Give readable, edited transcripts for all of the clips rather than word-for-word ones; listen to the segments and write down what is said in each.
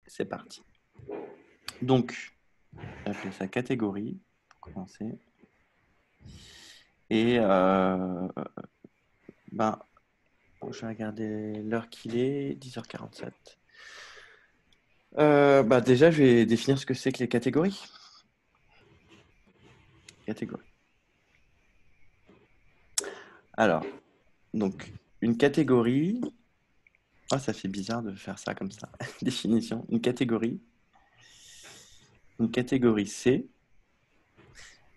c'est parti. Donc, j'ai appelé ça catégorie pour commencer. Et ben, je vais regarder l'heure qu'il est, 10h47. Déjà, je vais définir ce que c'est que les catégories. Catégorie. Alors, donc, une catégorie. Oh, ça fait bizarre de faire ça comme ça. Définition. Une catégorie. Une catégorie C.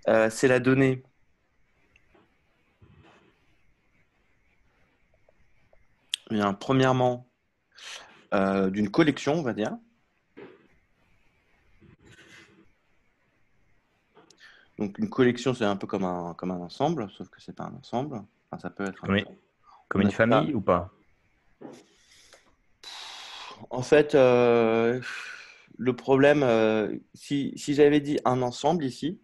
C'est la donnée. Bien, premièrement, d'une collection, on va dire. Donc, une collection, c'est un peu comme un ensemble, sauf que c'est pas un ensemble. Enfin, ça peut être un ensemble. Comme On une appelle ça. famille ou pas? En fait, le problème, si j'avais dit un ensemble ici,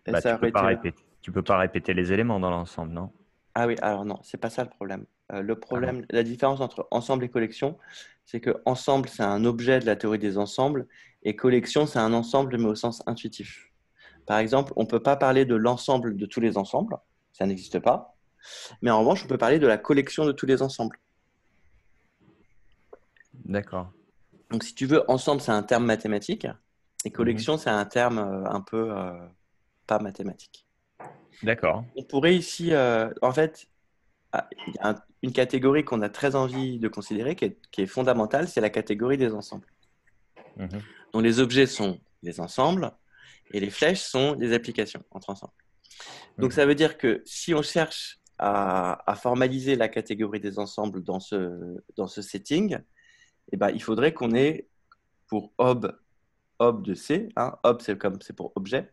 Bah, ça aurait été. tu peux pas répéter les éléments dans l'ensemble, non? Ah oui, alors non, c'est pas ça le problème. Le Ah bon. problème, la différence entre ensemble et collection, c'est que ensemble, c'est un objet de la théorie des ensembles, et collection, c'est un ensemble, mais au sens intuitif. Par exemple, on ne peut pas parler de l'ensemble de tous les ensembles, ça n'existe pas, mais en revanche, on peut parler de la collection de tous les ensembles. D'accord. Donc, si tu veux, ensemble, c'est un terme mathématique, et Mhm. collection, c'est un terme un peu pas mathématique. D'accord. On pourrait ici, en fait, il y a une catégorie qu'on a très envie de considérer, qui est fondamentale, c'est la catégorie des ensembles. Mhm. Donc, les objets sont les ensembles, et les flèches sont les applications entre ensembles. Donc, Mhm. ça veut dire que si on cherche à formaliser la catégorie des ensembles dans ce setting, eh ben, il faudrait qu'on ait pour ob de C, hein, ob c'est pour objet,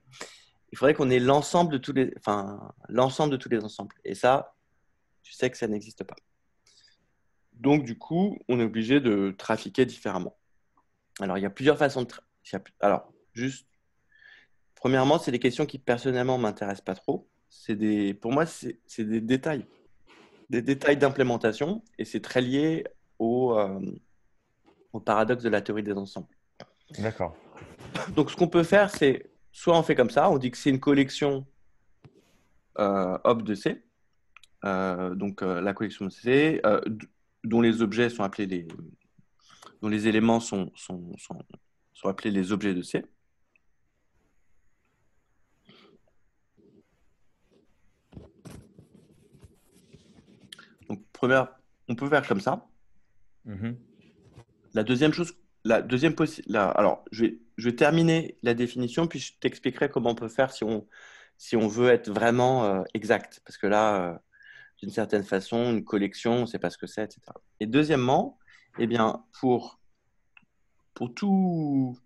il faudrait qu'on ait l'ensemble de tous les ensembles. Et ça, tu sais que ça n'existe pas. Donc, du coup, on est obligé de trafiquer différemment. Alors, il y a plusieurs façons de Alors, juste, premièrement, c'est des questions qui personnellement m'intéressent pas trop. Pour moi, c'est des détails d'implémentation, et c'est très lié au paradoxe de la théorie des ensembles. D'accord. Donc, ce qu'on peut faire, c'est soit on fait comme ça, on dit que c'est une collection ob de C, la collection de C, dont les objets sont appelés dont les éléments sont appelés les objets de C. Donc, on peut faire comme ça. Mhm. La deuxième chose, alors, je vais terminer la définition, puis je t'expliquerai comment on peut faire si on veut être vraiment exact. Parce que là, d'une certaine façon, une collection, on ne sait pas ce que c'est, etc. Et deuxièmement, eh bien, pour tout,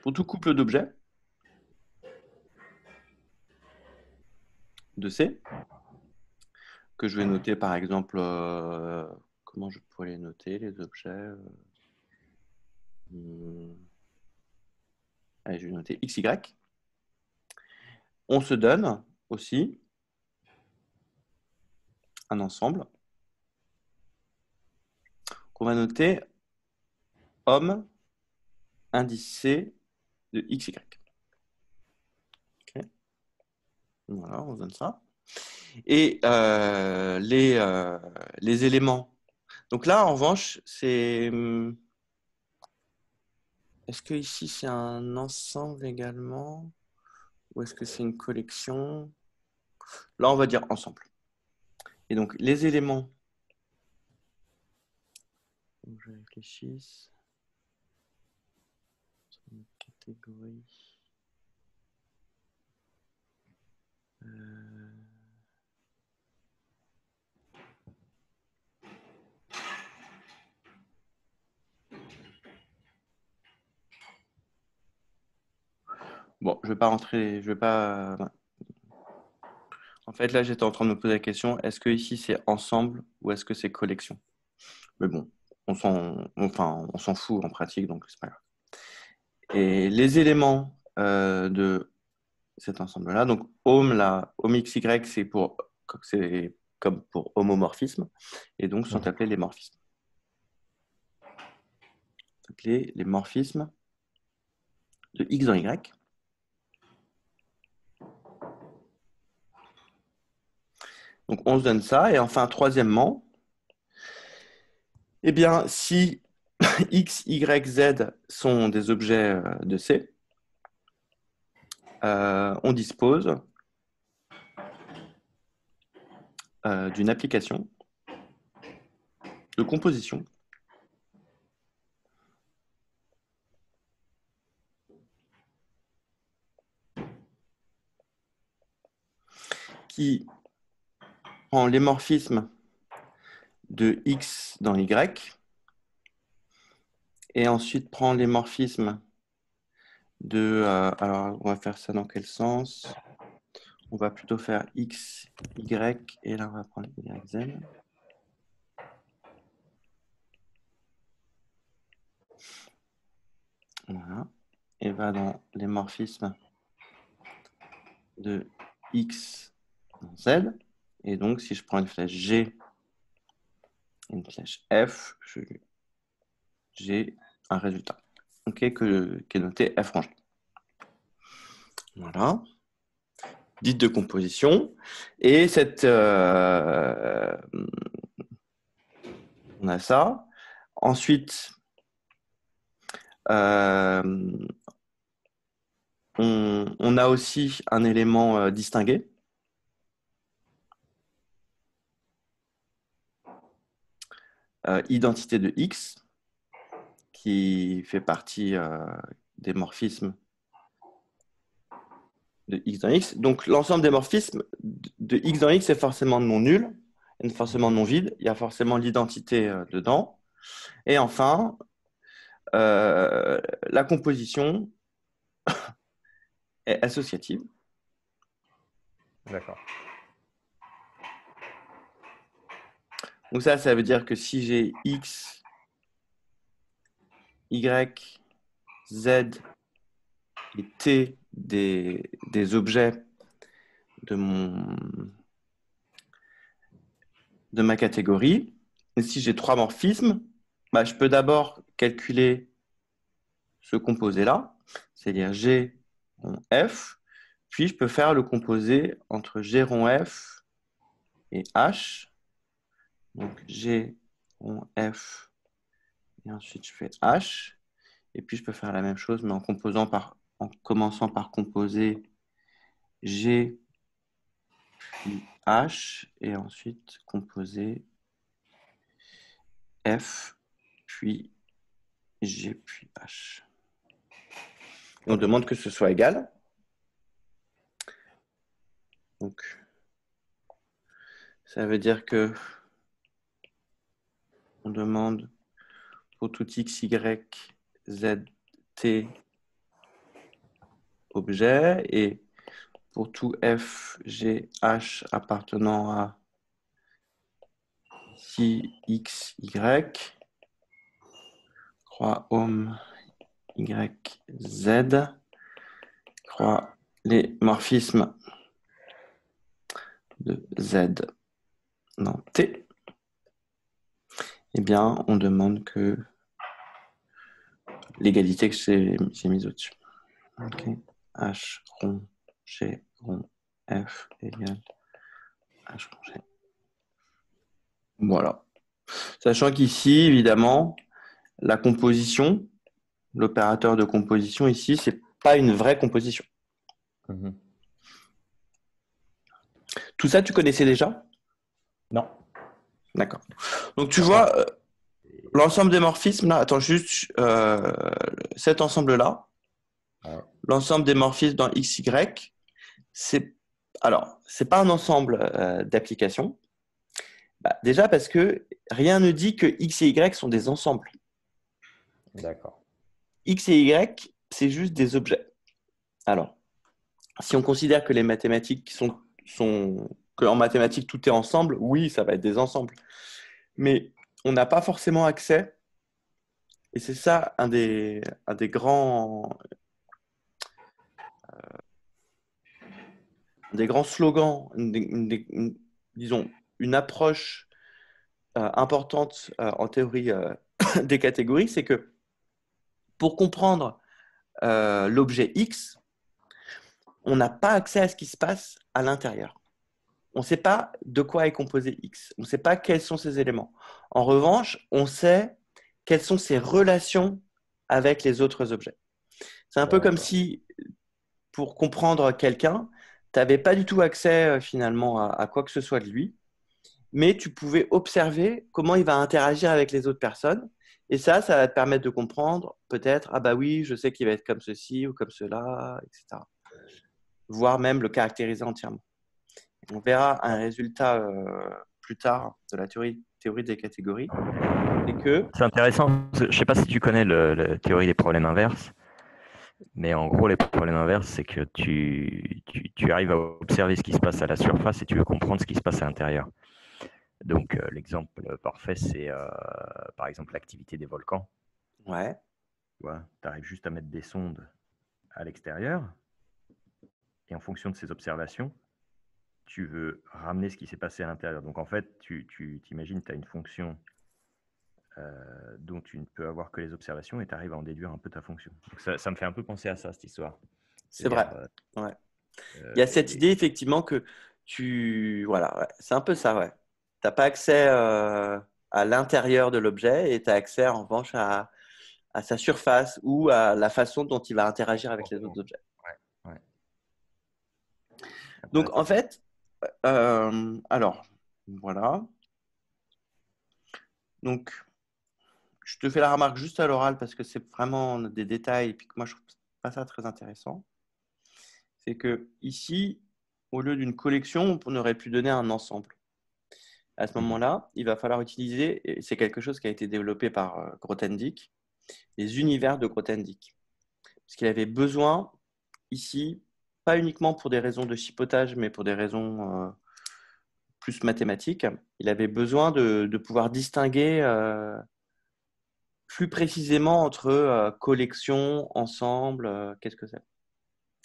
pour tout couple d'objets de C, que je vais noter par exemple, comment je pourrais les noter, les objets allez, je vais noter XY. On se donne aussi un ensemble qu'on va noter homme indice C de XY. Ok. Voilà, on se donne ça. Et les éléments. Donc là, en revanche, est-ce que ici c'est un ensemble également? Ou est-ce que c'est une collection? Là, on va dire ensemble. Et donc, les éléments. Faut que je réfléchisse. Sur une catégorie. Euh, Bon, je vais pas rentrer. Je vais pas. En fait, là, j'étais en train de me poser la question, est-ce que ici c'est ensemble ou est-ce que c'est collection? Mais bon, on s'en fout en pratique, donc c'est pas grave. Et les éléments de cet ensemble-là, donc home, là, home XY, c'est comme pour homomorphisme, et donc sont Mhm. appelés les morphismes. avec les morphismes de X dans Y. Donc, on se donne ça. Et enfin, troisièmement, eh bien, si X, Y, Z sont des objets de C, on dispose d'une application de composition qui prend les morphismes de X dans Y et ensuite prend les morphismes de... alors, on va faire ça dans quel sens? On va plutôt faire X, Y, et là, on va prendre Y, Z. Voilà. Et va dans les morphismes de X dans Z. Et donc, si je prends une flèche G et une flèche F, j'ai un résultat qui est noté F rangé. Voilà. Dite de composition. Et on a ça. Ensuite, on a aussi un élément distingué. Identité de X, qui fait partie des morphismes de X dans X. Donc, l'ensemble des morphismes de X dans X est forcément non nul, et forcément non vide. Il y a forcément l'identité dedans. Et enfin, la composition est associative. D'accord. Donc ça veut dire que si j'ai X, Y, Z et T des objets de ma catégorie, et si j'ai trois morphismes, bah, je peux d'abord calculer ce composé-là, c'est-à-dire G rond F, puis je peux faire le composé entre G rond F et H. Donc G rond F, et ensuite je fais H, et puis je peux faire la même chose, mais en commençant par composer G puis H, et ensuite composer F, puis G, puis H. Et on demande que ce soit égal. Donc, ça veut dire que on demande pour tout X, Y, Z, T objet, et pour tout F, G, H appartenant à si X, Y, croix homme Y, Z, croix les morphismes de Z dans T, eh bien, on demande que l'égalité que j'ai mise au-dessus. Ok. H rond G rond F égale H rond G. Voilà. Sachant qu'ici, évidemment, la composition, l'opérateur de composition ici, c'est pas une vraie composition. Mhm. Tout ça, tu connaissais déjà? Non. D'accord. Donc, tu vois, l'ensemble des morphismes, là, attends juste, cet ensemble-là, Ouais. l'ensemble des morphismes dans XY, c'est pas un ensemble d'applications. Bah, déjà parce que rien ne dit que X et Y sont des ensembles. D'accord. X et Y, c'est juste des objets. Alors, si on considère que les mathématiques que en mathématiques tout est ensemble, oui, ça va être des ensembles. Mais on n'a pas forcément accès, et c'est ça un des grands slogans, disons, une approche importante en théorie des catégories, c'est que Pour comprendre l'objet X, on n'a pas accès à ce qui se passe à l'intérieur. On ne sait pas de quoi est composé X. On ne sait pas quels sont ses éléments. En revanche, on sait quelles sont ses relations avec les autres objets. C'est un peu comme si, pour comprendre quelqu'un, tu n'avais pas du tout accès finalement à quoi que ce soit de lui, mais tu pouvais observer comment il va interagir avec les autres personnes. Et ça va te permettre de comprendre peut-être, ah bah oui, je sais qu'il va être comme ceci ou comme cela, etc. Voire même le caractériser entièrement. On verra un résultat plus tard de la théorie des catégories. C'est que… C'est intéressant. Je ne sais pas si tu connais la théorie des problèmes inverses, mais en gros, les problèmes inverses, c'est que tu arrives à observer ce qui se passe à la surface et tu veux comprendre ce qui se passe à l'intérieur. Donc, l'exemple parfait, c'est par exemple l'activité des volcans. Ouais. Tu arrives juste à mettre des sondes à l'extérieur et en fonction de ces observations, tu veux ramener ce qui s'est passé à l'intérieur. Donc, en fait, tu t'imagines, tu as une fonction dont tu ne peux avoir que les observations et tu arrives à en déduire un peu ta fonction. Donc ça me fait un peu penser à ça, cette histoire. C'est vrai. Ouais. Il y a cette idée, effectivement, que Voilà, ouais. C'est un peu ça, ouais. Tu n'as pas accès à l'intérieur de l'objet et tu as accès, en revanche, à sa surface ou à la façon dont il va interagir avec les autres objets. Ouais. Donc, en fait, alors, voilà. Donc, je te fais la remarque juste à l'oral parce que c'est vraiment des détails et puis que moi, je trouve pas ça très intéressant. C'est que ici, au lieu d'une collection, on aurait pu donner un ensemble. À ce moment-là, il va falloir utiliser, et c'est quelque chose qui a été développé par Grothendieck, les univers de Grothendieck. Parce qu'il avait besoin, ici, pas uniquement pour des raisons de chipotage, mais pour des raisons plus mathématiques, il avait besoin de pouvoir distinguer plus précisément entre collection, ensemble, qu'est-ce que c'est.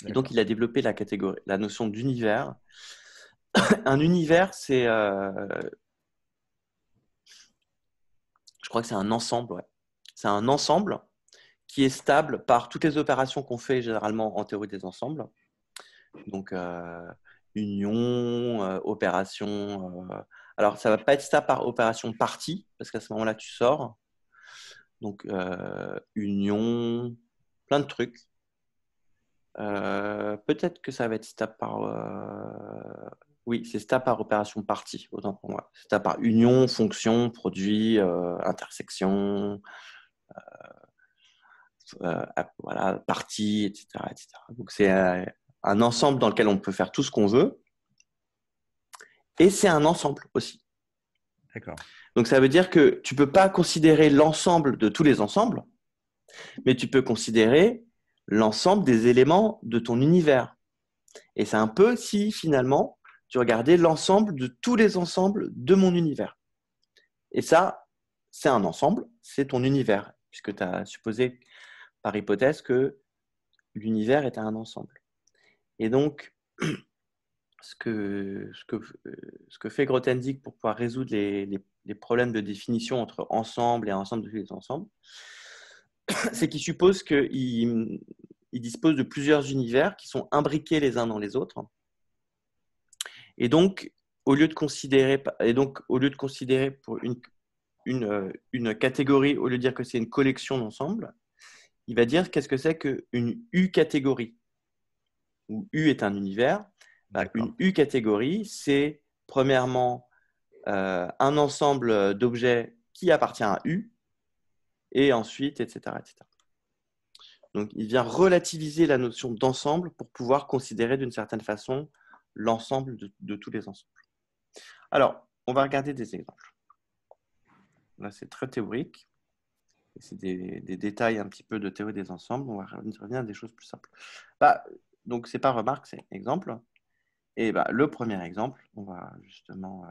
Et donc, il a développé la notion d'univers. Un univers, c'est, je crois que c'est un ensemble, ouais. C'est un ensemble qui est stable par toutes les opérations qu'on fait généralement en théorie des ensembles. Donc, union, opération. Alors, ça ne va pas être stable par opération partie, parce qu'à ce moment-là, tu sors. Donc, union, plein de trucs. Peut-être que ça va être stable par… Oui, c'est stable par opération partie, autant pour moi. C'est stable par union, fonction, produit, intersection, voilà, partie, etc., etc. Donc, c'est un ensemble dans lequel on peut faire tout ce qu'on veut. Et c'est un ensemble aussi. D'accord. Donc, ça veut dire que tu ne peux pas considérer l'ensemble de tous les ensembles, mais tu peux considérer l'ensemble des éléments de ton univers. Et c'est un peu si, finalement, tu regardais l'ensemble de tous les ensembles de mon univers. Et ça, c'est un ensemble, c'est ton univers, puisque tu as supposé par hypothèse que l'univers était un ensemble. Et donc, ce que fait Grothendieck pour pouvoir résoudre les problèmes de définition entre ensemble et ensemble de tous les ensembles, c'est qu'il suppose qu'il dispose de plusieurs univers qui sont imbriqués les uns dans les autres. Et donc, au lieu de considérer pour une catégorie, au lieu de dire que c'est une collection d'ensembles, il va dire qu'est-ce que c'est qu'une U-catégorie, où U est un univers. Une U-catégorie, c'est premièrement un ensemble d'objets qui appartient à U, et ensuite, etc., etc. Donc, il vient relativiser la notion d'ensemble pour pouvoir considérer d'une certaine façon l'ensemble de tous les ensembles. Alors, on va regarder des exemples. Là, c'est très théorique. C'est des détails un petit peu de théorie des ensembles. On va revenir à des choses plus simples. Donc, ce n'est pas remarque, c'est exemple. Et le premier exemple, on va justement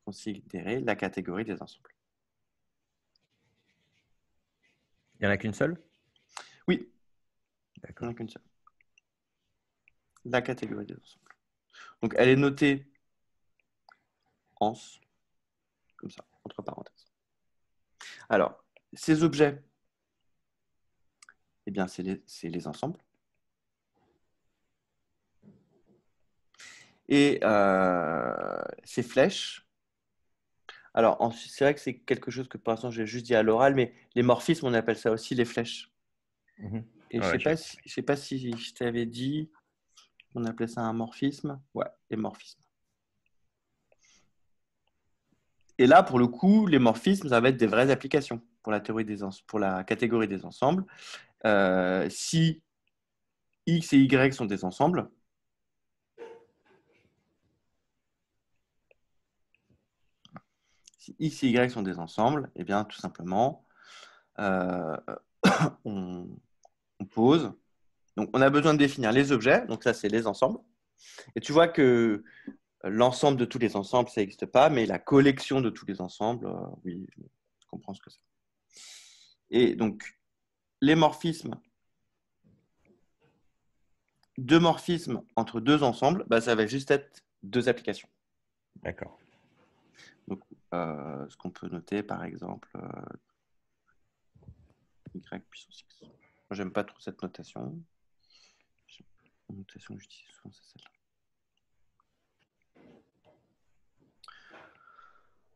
considérer la catégorie des ensembles. Il n'y en a qu'une seule? Oui. D'accord. Il n'y en a qu'une seule. La catégorie des ensembles. Donc, elle est notée ans, comme ça, entre parenthèses. Alors, ces objets, Eh bien, c'est les ensembles. Et ces flèches, alors c'est vrai que c'est quelque chose que pour l'instant j'ai juste dit à l'oral, mais les morphismes, on appelle ça aussi les flèches. Et je Ouais, ne sais pas si je t'avais dit qu'on appelait ça un morphisme. Ouais, les morphismes. Et là, pour le coup, les morphismes, ça va être des vraies applications pour la théorie pour la catégorie des ensembles. Si X et Y sont des ensembles, si X et Y sont des ensembles, eh bien, tout simplement, euh, on pose. Donc, on a besoin de définir les objets. Donc, ça, c'est les ensembles. Et tu vois que l'ensemble de tous les ensembles, ça n'existe pas, mais la collection de tous les ensembles, oui, je comprends ce que c'est. Et donc, les morphismes, deux morphismes entre deux ensembles, bah, ça va juste être deux applications. D'accord. Donc, ce qu'on peut noter, par exemple, y puissance x. Moi, j'aime pas trop cette notation. La notation que j'utilise souvent, c'est celle-là.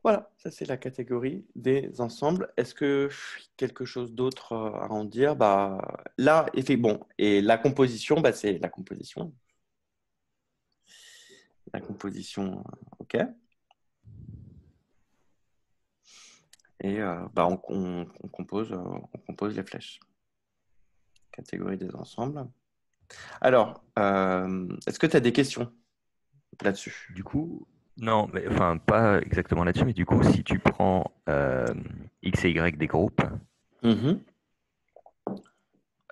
Voilà, ça c'est la catégorie des ensembles. Est-ce que quelque chose d'autre à en dire? Bah, là, et la composition, bah, c'est la composition. La composition, OK. Et bah, on compose les flèches. Catégorie des ensembles. Alors, est-ce que tu as des questions là-dessus? Du coup, non, mais enfin, pas exactement là-dessus, mais du coup, si tu prends X et Y des groupes, Mhm.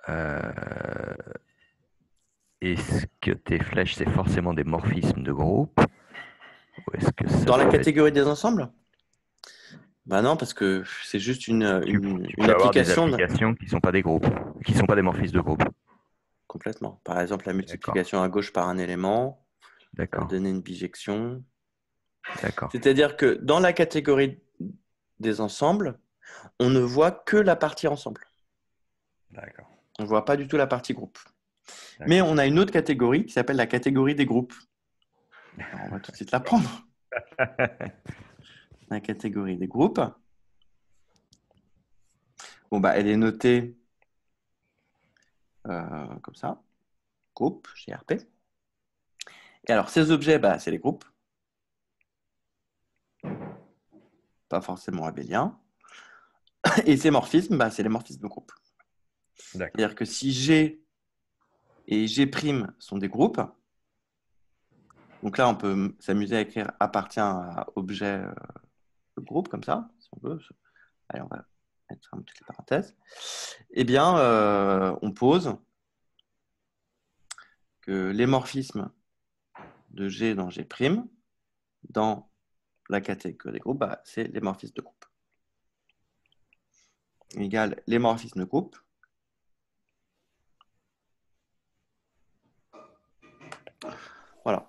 euh, est-ce que tes flèches, c'est forcément des morphismes de groupe? Ou est-ce que ça Dans la peut être... catégorie des ensembles? Bah non, parce que c'est juste Tu une peux avoir des application applications qui ne sont pas des groupes, qui ne sont pas des morphismes de groupe. complètement. Par exemple, la D'accord, multiplication à gauche par un élément, ça va d'accord, donner une bijection. d'accord, C'est-à-dire que dans la catégorie des ensembles, on ne voit que la partie ensemble. d'accord, On ne voit pas du tout la partie groupe. Mais d'accord. on a une autre catégorie qui s'appelle la catégorie des groupes. Alors, on va tout de suite la prendre. La catégorie des groupes. Bon, bah, elle est notée comme ça. Groupe, GRP. Et alors, ces objets, bah, c'est les groupes. Pas forcément abéliens. Et ces morphismes, bah, c'est les morphismes de groupe. D'accord. C'est-à-dire que si G et G' sont des groupes, donc là, on peut s'amuser à écrire appartient à objet groupe, comme ça, si on veut. Allez, on va mettre toutes les parenthèses. Eh bien, on pose que les morphismes de G dans G' dans la catégorie des groupes, bah, c'est les morphismes de groupe. Égale les morphismes de groupe. Voilà.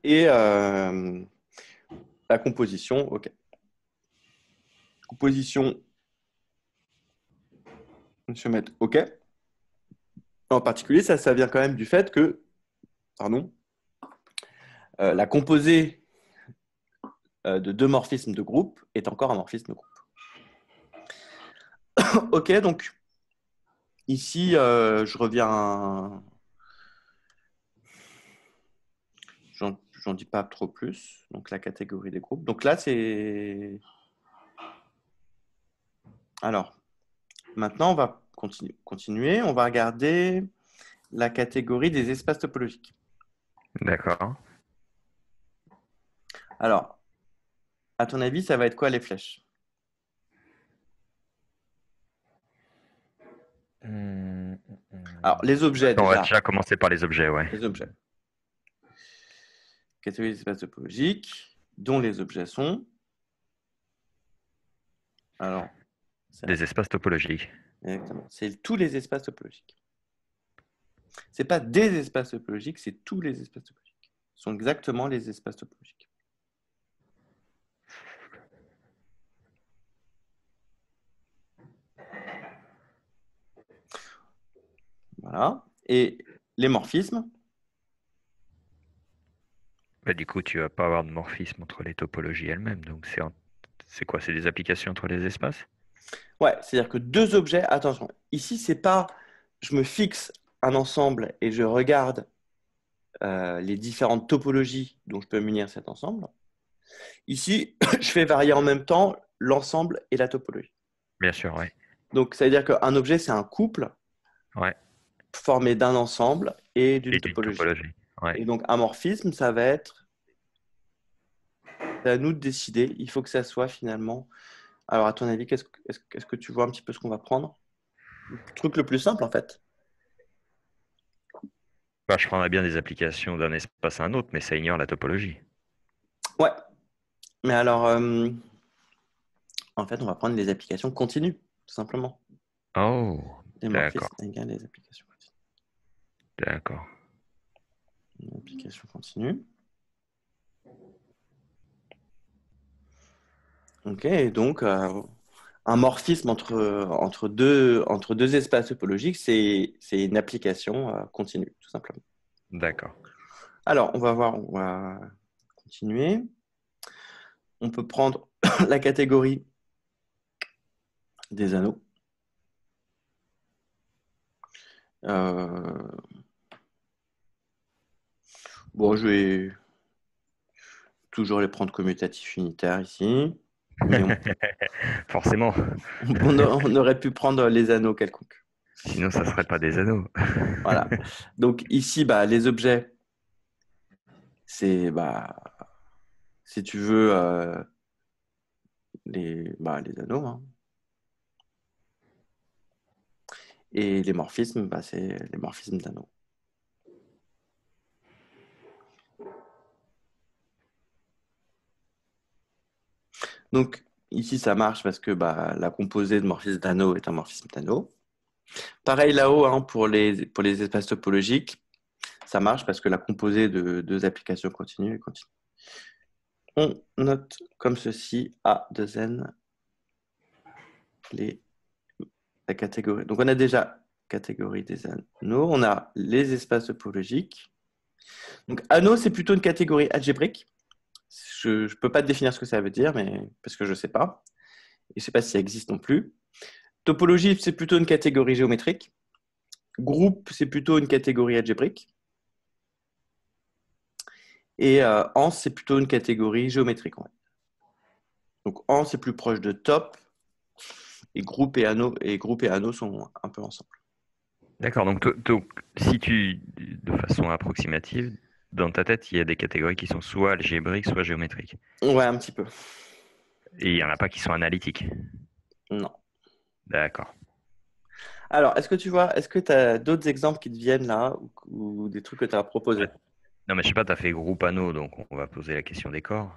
Et la composition, OK. Composition, je vais mettre OK. En particulier, ça vient quand même du fait que, pardon, la composée de deux morphismes de groupe est encore un morphisme de groupe. OK, donc ici, je reviens. J'en dis pas trop plus. Donc la catégorie des groupes. Donc là, c'est. Alors, maintenant, on va continuer. On va regarder la catégorie des espaces topologiques. D'accord. Alors, à ton avis, ça va être quoi les flèches? Alors, les objets On va déjà. déjà commencer par les objets, ouais. Les objets. Catégorie des espaces topologiques, dont les objets sont. Alors, Des espaces topologiques. exactement. C'est tous les espaces topologiques. C'est pas des espaces topologiques, c'est tous les espaces topologiques. Ce sont exactement les espaces topologiques. Voilà. Et les morphismes, Bah, du coup, tu vas pas avoir de morphisme entre les topologies elles-mêmes. Donc, c'est quoi? C'est des applications entre les espaces? ouais, c'est-à-dire que deux objets, attention, ici, c'est pas je me fixe un ensemble et je regarde les différentes topologies dont je peux munir cet ensemble. Ici, je fais varier en même temps l'ensemble et la topologie. Bien sûr, ouais. Donc, ça veut dire qu'un objet, c'est un couple Ouais. formé d'un ensemble et d'une Et d'une topologie. topologie. Ouais. Et donc, un morphisme, ça va être, c'est à nous de décider. Il faut que ça soit finalement. Alors, à ton avis, est-ce que tu vois un petit peu ce qu'on va prendre? Le truc le plus simple, en fait. Bah, je prendrais bien des applications d'un espace à un autre, mais ça ignore la topologie. Ouais. Mais alors, en fait, on va prendre les applications continues, tout simplement. Oh, Les d'accord, morphismes égale les applications continues. d'accord. Une application continue. Ok, et donc, un morphisme entre deux espaces topologiques, c'est une application continue, tout simplement. D'accord. Alors, on va voir, on va continuer. On peut prendre la catégorie des anneaux. Euh, bon, je vais toujours les prendre commutatifs unitaires ici, mais Forcément, on aurait pu prendre les anneaux quelconques. sinon ça serait pas des anneaux. Voilà. Donc ici, bah, les objets, c'est, bah, si tu veux, les anneaux, hein. Et les morphismes, bah, c'est les morphismes d'anneaux. Donc ici, ça marche parce que bah, la composée de morphisme d'anneaux est un morphisme d'anneau. Pareil là-haut, hein, pour les espaces topologiques, ça marche parce que la composée de deux applications continues est continue. On note comme ceci A de n la catégorie. Donc on a déjà catégorie des anneaux, on a les espaces topologiques. Donc anneau, c'est plutôt une catégorie algébrique. Je ne peux pas te définir ce que ça veut dire, mais parce que je ne sais pas. Et je ne sais pas si ça existe non plus. Topologie, c'est plutôt une catégorie géométrique. Groupe, c'est plutôt une catégorie algébrique. Et ANS, c'est plutôt une catégorie géométrique. Ouais. Donc ANS, c'est plus proche de top. Et groupe et anneau sont un peu ensemble. D'accord, donc si de façon approximative, dans ta tête, il y a des catégories qui sont soit algébriques, soit géométriques. Ouais, un petit peu. Et il n'y en a pas qui sont analytiques. Non. D'accord. Alors, est-ce que tu as d'autres exemples qui te viennent là ou des trucs que tu as Ouais. proposés? Non, mais je sais pas, tu as fait groupe anneau, donc on va poser la question des corps.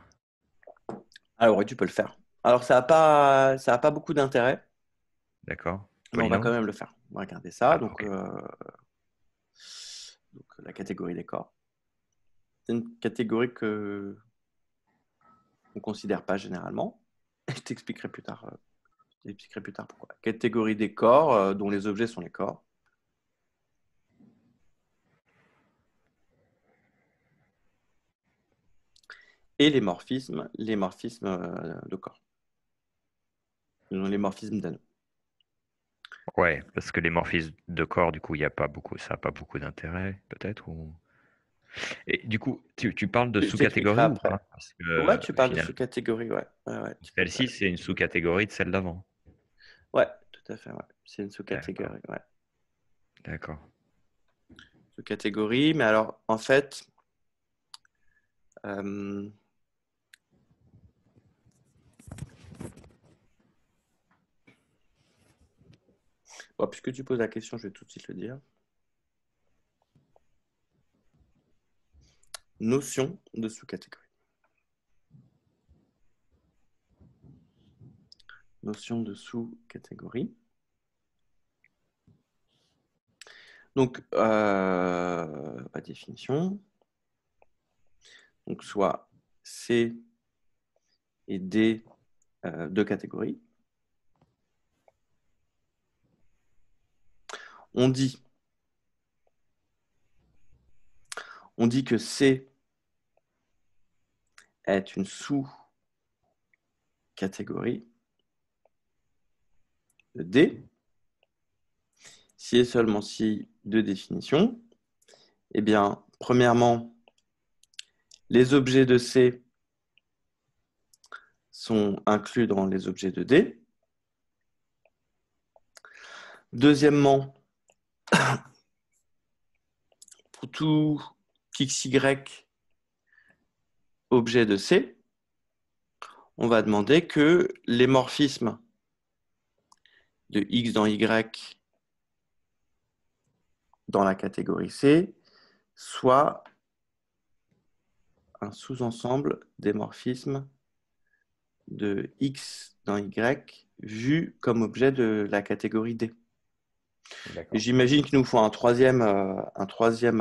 Alors, oui, tu peux le faire. Alors, ça a pas beaucoup d'intérêt, D'accord. mais on va quand Polynôme? même le faire. On va regarder ça. Ah, ok. Donc, la catégorie des corps. C'est une catégorie que on ne considère pas généralement. Je t'expliquerai plus tard. Je t'expliquerai plus tard pourquoi. Catégorie des corps, dont les objets sont les corps. Et les morphismes de corps. Les morphismes d'anneaux. Ouais, parce que les morphismes de corps, du coup, il y a pas beaucoup, ça n'a pas beaucoup d'intérêt, peut-être. Et du coup, tu parles de Je t'expliquerai sous-catégorie ou après. pas? Parce que Ouais, tu parles de finalement, sous-catégorie, ouais. Ouais, tu peux le faire. celle-ci, c'est une sous-catégorie de celle d'avant. Ouais, tout à fait, ouais. C'est une D'accord, sous-catégorie, ouais. d'accord. Sous-catégorie, mais alors, en fait, euh, bon, puisque tu poses la question, je vais tout de suite le dire. Notion de sous-catégorie. Notion de sous-catégorie. Donc, définition. Donc, soit C et D, deux catégories. On dit on dit que C est une sous-catégorie de D, si et seulement si deux définitions, eh bien, premièrement, les objets de C sont inclus dans les objets de D. Deuxièmement, pour tout XY objet de C, on va demander que les morphismes de X dans Y dans la catégorie C soient un sous-ensemble des morphismes de X dans Y vu comme objet de la catégorie D. D'accord. Et j'imagine qu'il nous faut un troisième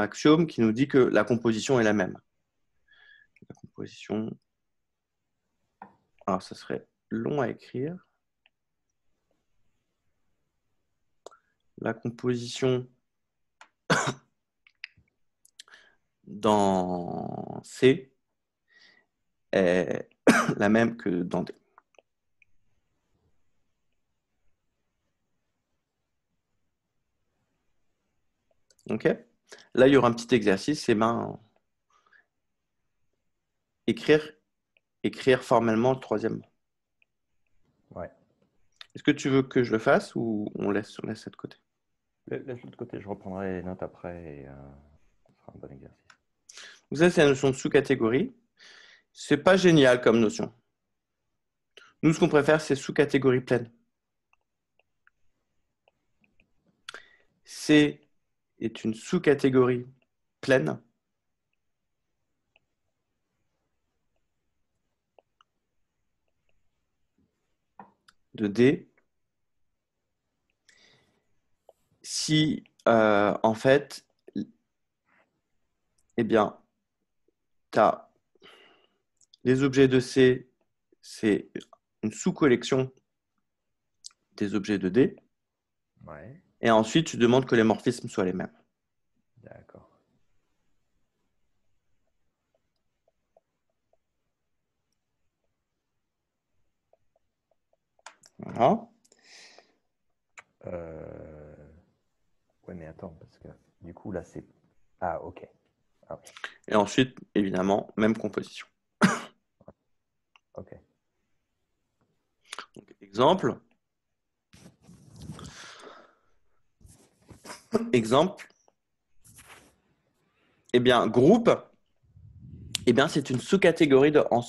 axiome qui nous dit que la composition est la même. La composition, alors ça serait long à écrire. La composition dans C est la même que dans D. Ok. Là, il y aura un petit exercice, c'est écrire formellement le troisième mot. Ouais. Est-ce que tu veux que je le fasse ou on laisse ça de côté? Laisse-le de côté, je reprendrai les notes après et ce sera un bon exercice. Donc ça, c'est la notion de sous-catégorie. C'est pas génial comme notion. Nous, ce qu'on préfère, c'est sous-catégorie pleine. C est une sous-catégorie pleine de D si, en fait, eh bien, tu as les objets de C, c'est une sous-collection des objets de D. Ouais, Et ensuite, tu demandes que les morphismes soient les mêmes. d'accord. Voilà. Ouais, mais attends, parce que du coup, là, c'est... Ah, ok. Ah, oui. Et ensuite, évidemment, même composition. Ok. Donc, exemple. Exemple. Eh bien, groupe, eh bien, c'est une sous-catégorie de Hans.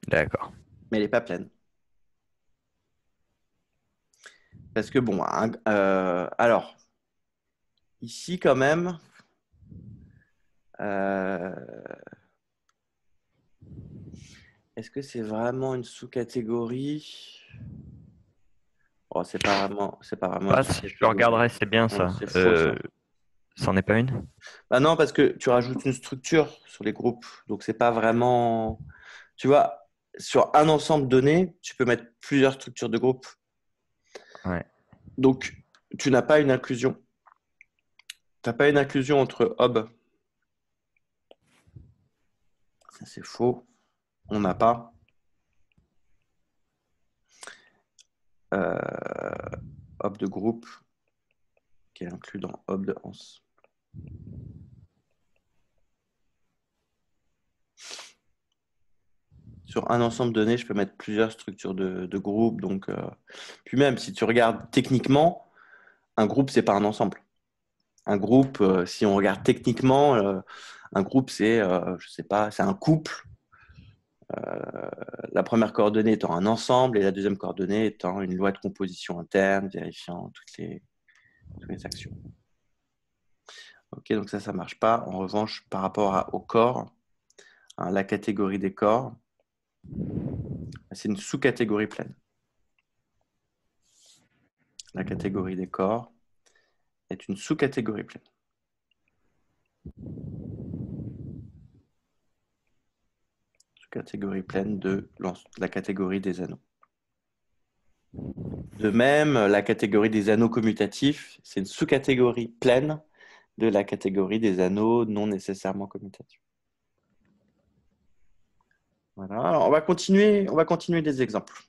D'accord. Mais elle n'est pas pleine. Parce que, bon, alors, ici, quand même, est-ce que c'est vraiment une sous-catégorie? Oh, c'est pas vraiment une Ah, si je le sous-catégorie. regarderai, c'est bien Non, ça. c'est faux, ça. C'en est pas une? Bah non, parce que tu rajoutes une structure sur les groupes. Donc, c'est pas vraiment... Tu vois, sur un ensemble donné, tu peux mettre plusieurs structures de groupe. Ouais. Donc, tu n'as pas une inclusion. Tu n'as pas une inclusion entre ob. Ça, c'est faux. On n'a pas. Ob de groupe qui est inclus dans ob de Hans. Sur un ensemble donné, je peux mettre plusieurs structures de groupe. Donc, puis même, si tu regardes techniquement, un groupe, c'est pas un ensemble. Un groupe, si on regarde techniquement, un groupe, c'est, je sais pas, c'est un couple. La première coordonnée étant un ensemble et la deuxième coordonnée étant une loi de composition interne vérifiant toutes les actions. Ok, donc ça marche pas. En revanche, par rapport au corps, hein, la catégorie des corps, c'est une sous-catégorie pleine. La catégorie des corps est une sous-catégorie pleine. Sous-catégorie pleine de la catégorie des anneaux. De même, la catégorie des anneaux commutatifs, c'est une sous-catégorie pleine de la catégorie des anneaux non nécessairement commutatifs. Voilà. Alors, on va continuer les exemples.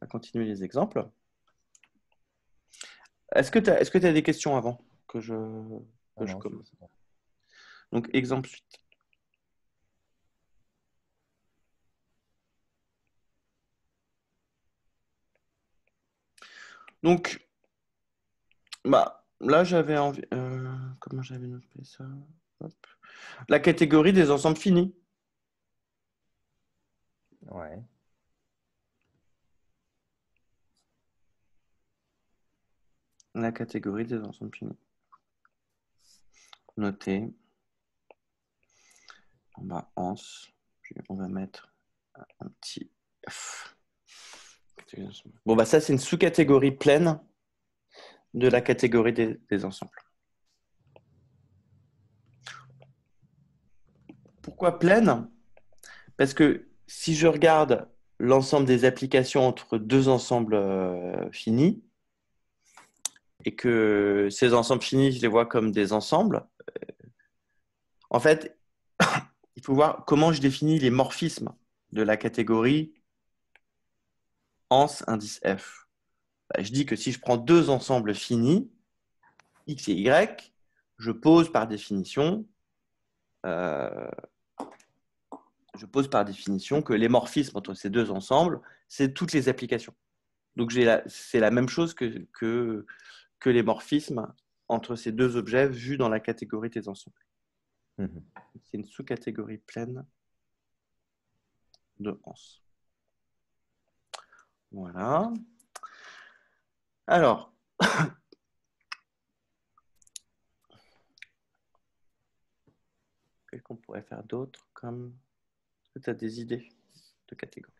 On va continuer les exemples. Est-ce que tu as des questions avant que je Non, commence? c'est bon. Donc, exemple suite. Donc, bah, là, j'avais envie. Comment j'avais noté ça? Hop. La catégorie des ensembles finis. Ouais. La catégorie des ensembles finis. Noté. On va ans. Puis on va mettre un petit F. Bon, bah, ça, c'est une sous-catégorie pleine de la catégorie des ensembles. Pourquoi pleine? Parce que si je regarde l'ensemble des applications entre deux ensembles finis, et que ces ensembles finis, je les vois comme des ensembles, en fait, il faut voir comment je définis les morphismes de la catégorie ans indice F. Bah, je dis que si je prends deux ensembles finis, X et Y, je pose par définition que les morphismes entre ces deux ensembles, c'est toutes les applications. Donc c'est la même chose que les morphismes entre ces deux objets vus dans la catégorie des ensembles. Mhm. C'est une sous-catégorie pleine de Hans. Voilà. Alors, qu'est-ce qu'on pourrait faire d'autre comme... Est-ce que tu as des idées de catégorie?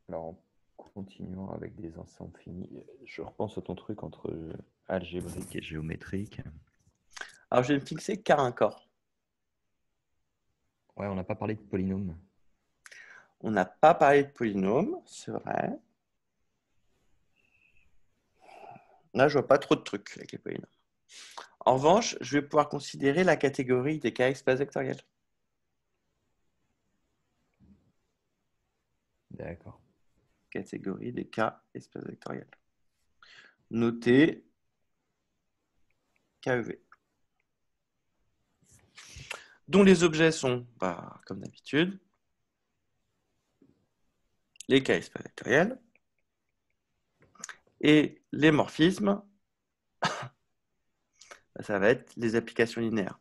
Alors, en continuant avec des ensembles finis, je repense à ton truc entre algébrique et géométrique. Alors, je vais me fixer car un corps. Ouais, on n'a pas parlé de polynômes. On n'a pas parlé de polynômes, c'est vrai. Là, je vois pas trop de trucs avec les polynômes. En revanche, je vais pouvoir considérer la catégorie des cas espaces vectoriels. D'accord. Catégorie des cas espaces vectoriels. Notez KEV. Dont les objets sont, bah, comme d'habitude, les cas espaces vectoriels et les morphismes, ça va être les applications linéaires.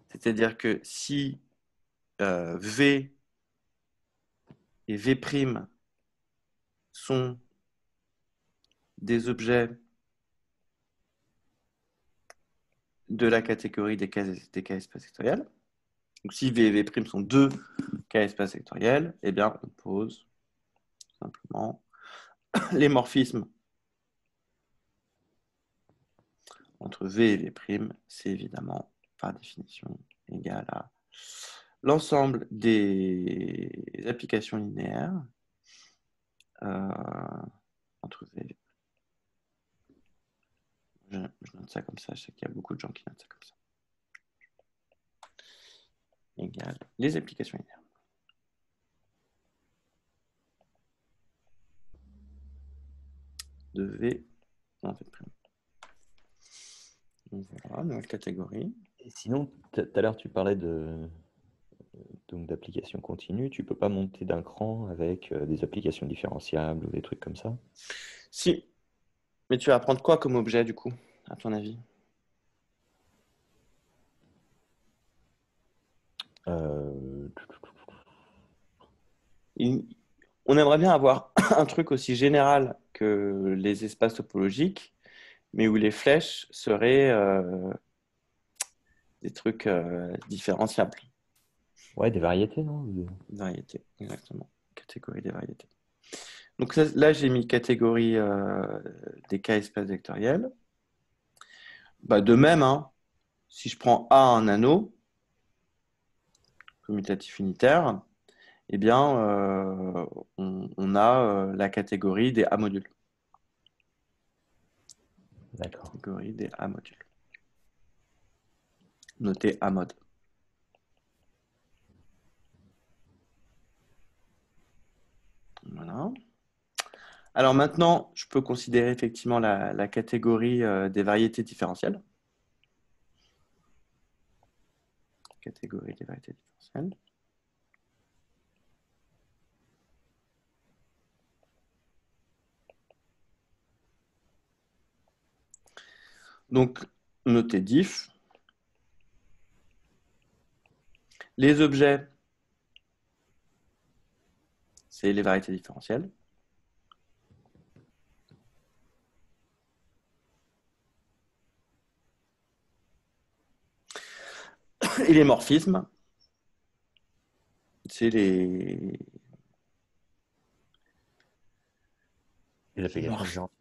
C'est-à-dire que si V et V' sont des objets de la catégorie des cas espaces vectoriels, donc si V et V' sont deux cas espaces vectoriels, eh bien on pose simplement les morphismes entre V et V', c'est évidemment par définition égal à l'ensemble des applications linéaires entre V. Je note ça comme ça, je sais qu'il y a beaucoup de gens qui notent ça comme ça. Égal les applications linéaires. De V en V'. Donc voilà, nouvelle catégorie. Et sinon, tout à l'heure, tu parlais d'applications continues. Tu peux pas monter d'un cran avec des applications différenciables ou des trucs comme ça? Si, mais tu vas prendre quoi comme objet du coup, à ton avis? On aimerait bien avoir un truc aussi général que les espaces topologiques, mais où les flèches seraient des trucs différenciables. Ouais, des variétés, non? Variété, exactement. Catégorie des variétés. Donc là, j'ai mis catégorie des cas espaces vectoriels. Bah, de même, hein, si je prends A en anneau, commutatif unitaire, eh bien, on a la catégorie des A-modules. D'accord. Catégorie des A-modules. Noté A-mode. Voilà. Alors maintenant, je peux considérer effectivement la catégorie des variétés différentielles. Catégorie des variétés différentielles. Donc, noter diff. Les objets, c'est les variétés différentielles. Et les morphismes, c'est Les applications différentes.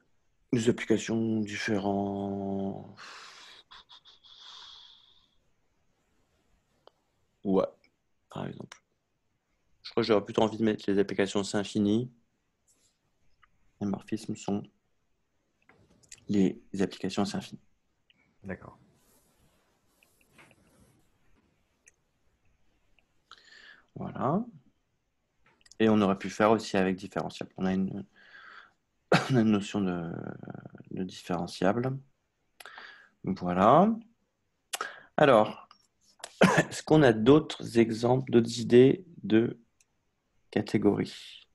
les applications différentes. Ouais, par exemple. Je crois que j'aurais plutôt envie de mettre les applications c'est infini. Les morphismes sont les applications c'est infini. D'accord. Voilà. Et on aurait pu faire aussi avec différentiable. On a une notion de différenciable. Voilà. Alors, est-ce qu'on a d'autres exemples, d'autres idées de catégories?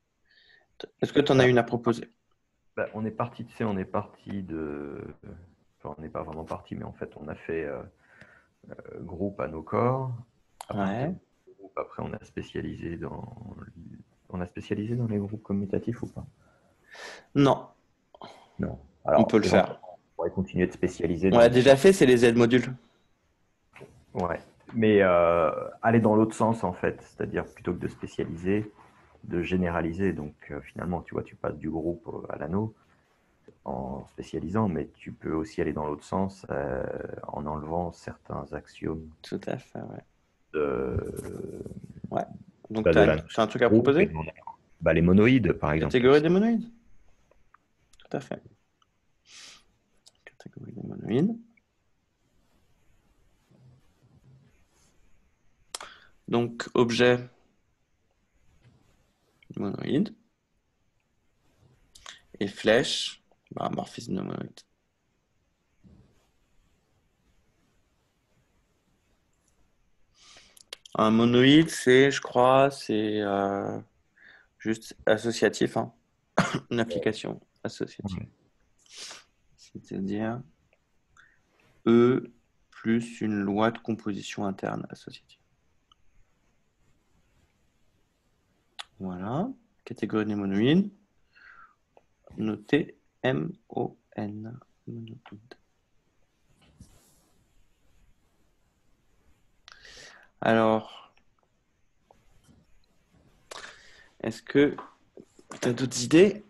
Est-ce que tu en as une à proposer? Bah, on est parti, tu sais, on est parti de... Enfin, on n'est pas vraiment parti, mais en fait, on a fait groupe à nos corps. À partir Ouais. du groupe, après, on a spécialisé dans... On a spécialisé dans les groupes commutatifs ou pas? Non, Non. on Alors, peut le faire. éventuellement, on pourrait continuer de spécialiser On dans l'a le déjà sens. fait, c'est les Z-modules. Ouais. Mais aller dans l'autre sens, en fait. C'est-à-dire, plutôt que de spécialiser, de généraliser. Donc, finalement, tu vois, tu passes du groupe à l'anneau en spécialisant, mais tu peux aussi aller dans l'autre sens en enlevant certains axiomes Tout à fait, ouais. de, Ouais. Donc, bah, tu de as, la un truc à groupe et proposer? bah, les monoïdes, par exemple. Catégorie des monoïdes. Tout à fait. Catégorie des monoïdes. Donc, objet monoïde. Et flèche, bah, morphisme de monoïde. Un monoïde, c'est, je crois, c'est juste associatif, hein. Une application associative. Ouais. C'est-à-dire E plus une loi de composition interne associative. Voilà. Catégorie des monoïdes. Notez M-O-N. Monoïde. Alors, est-ce que tu as d'autres idées?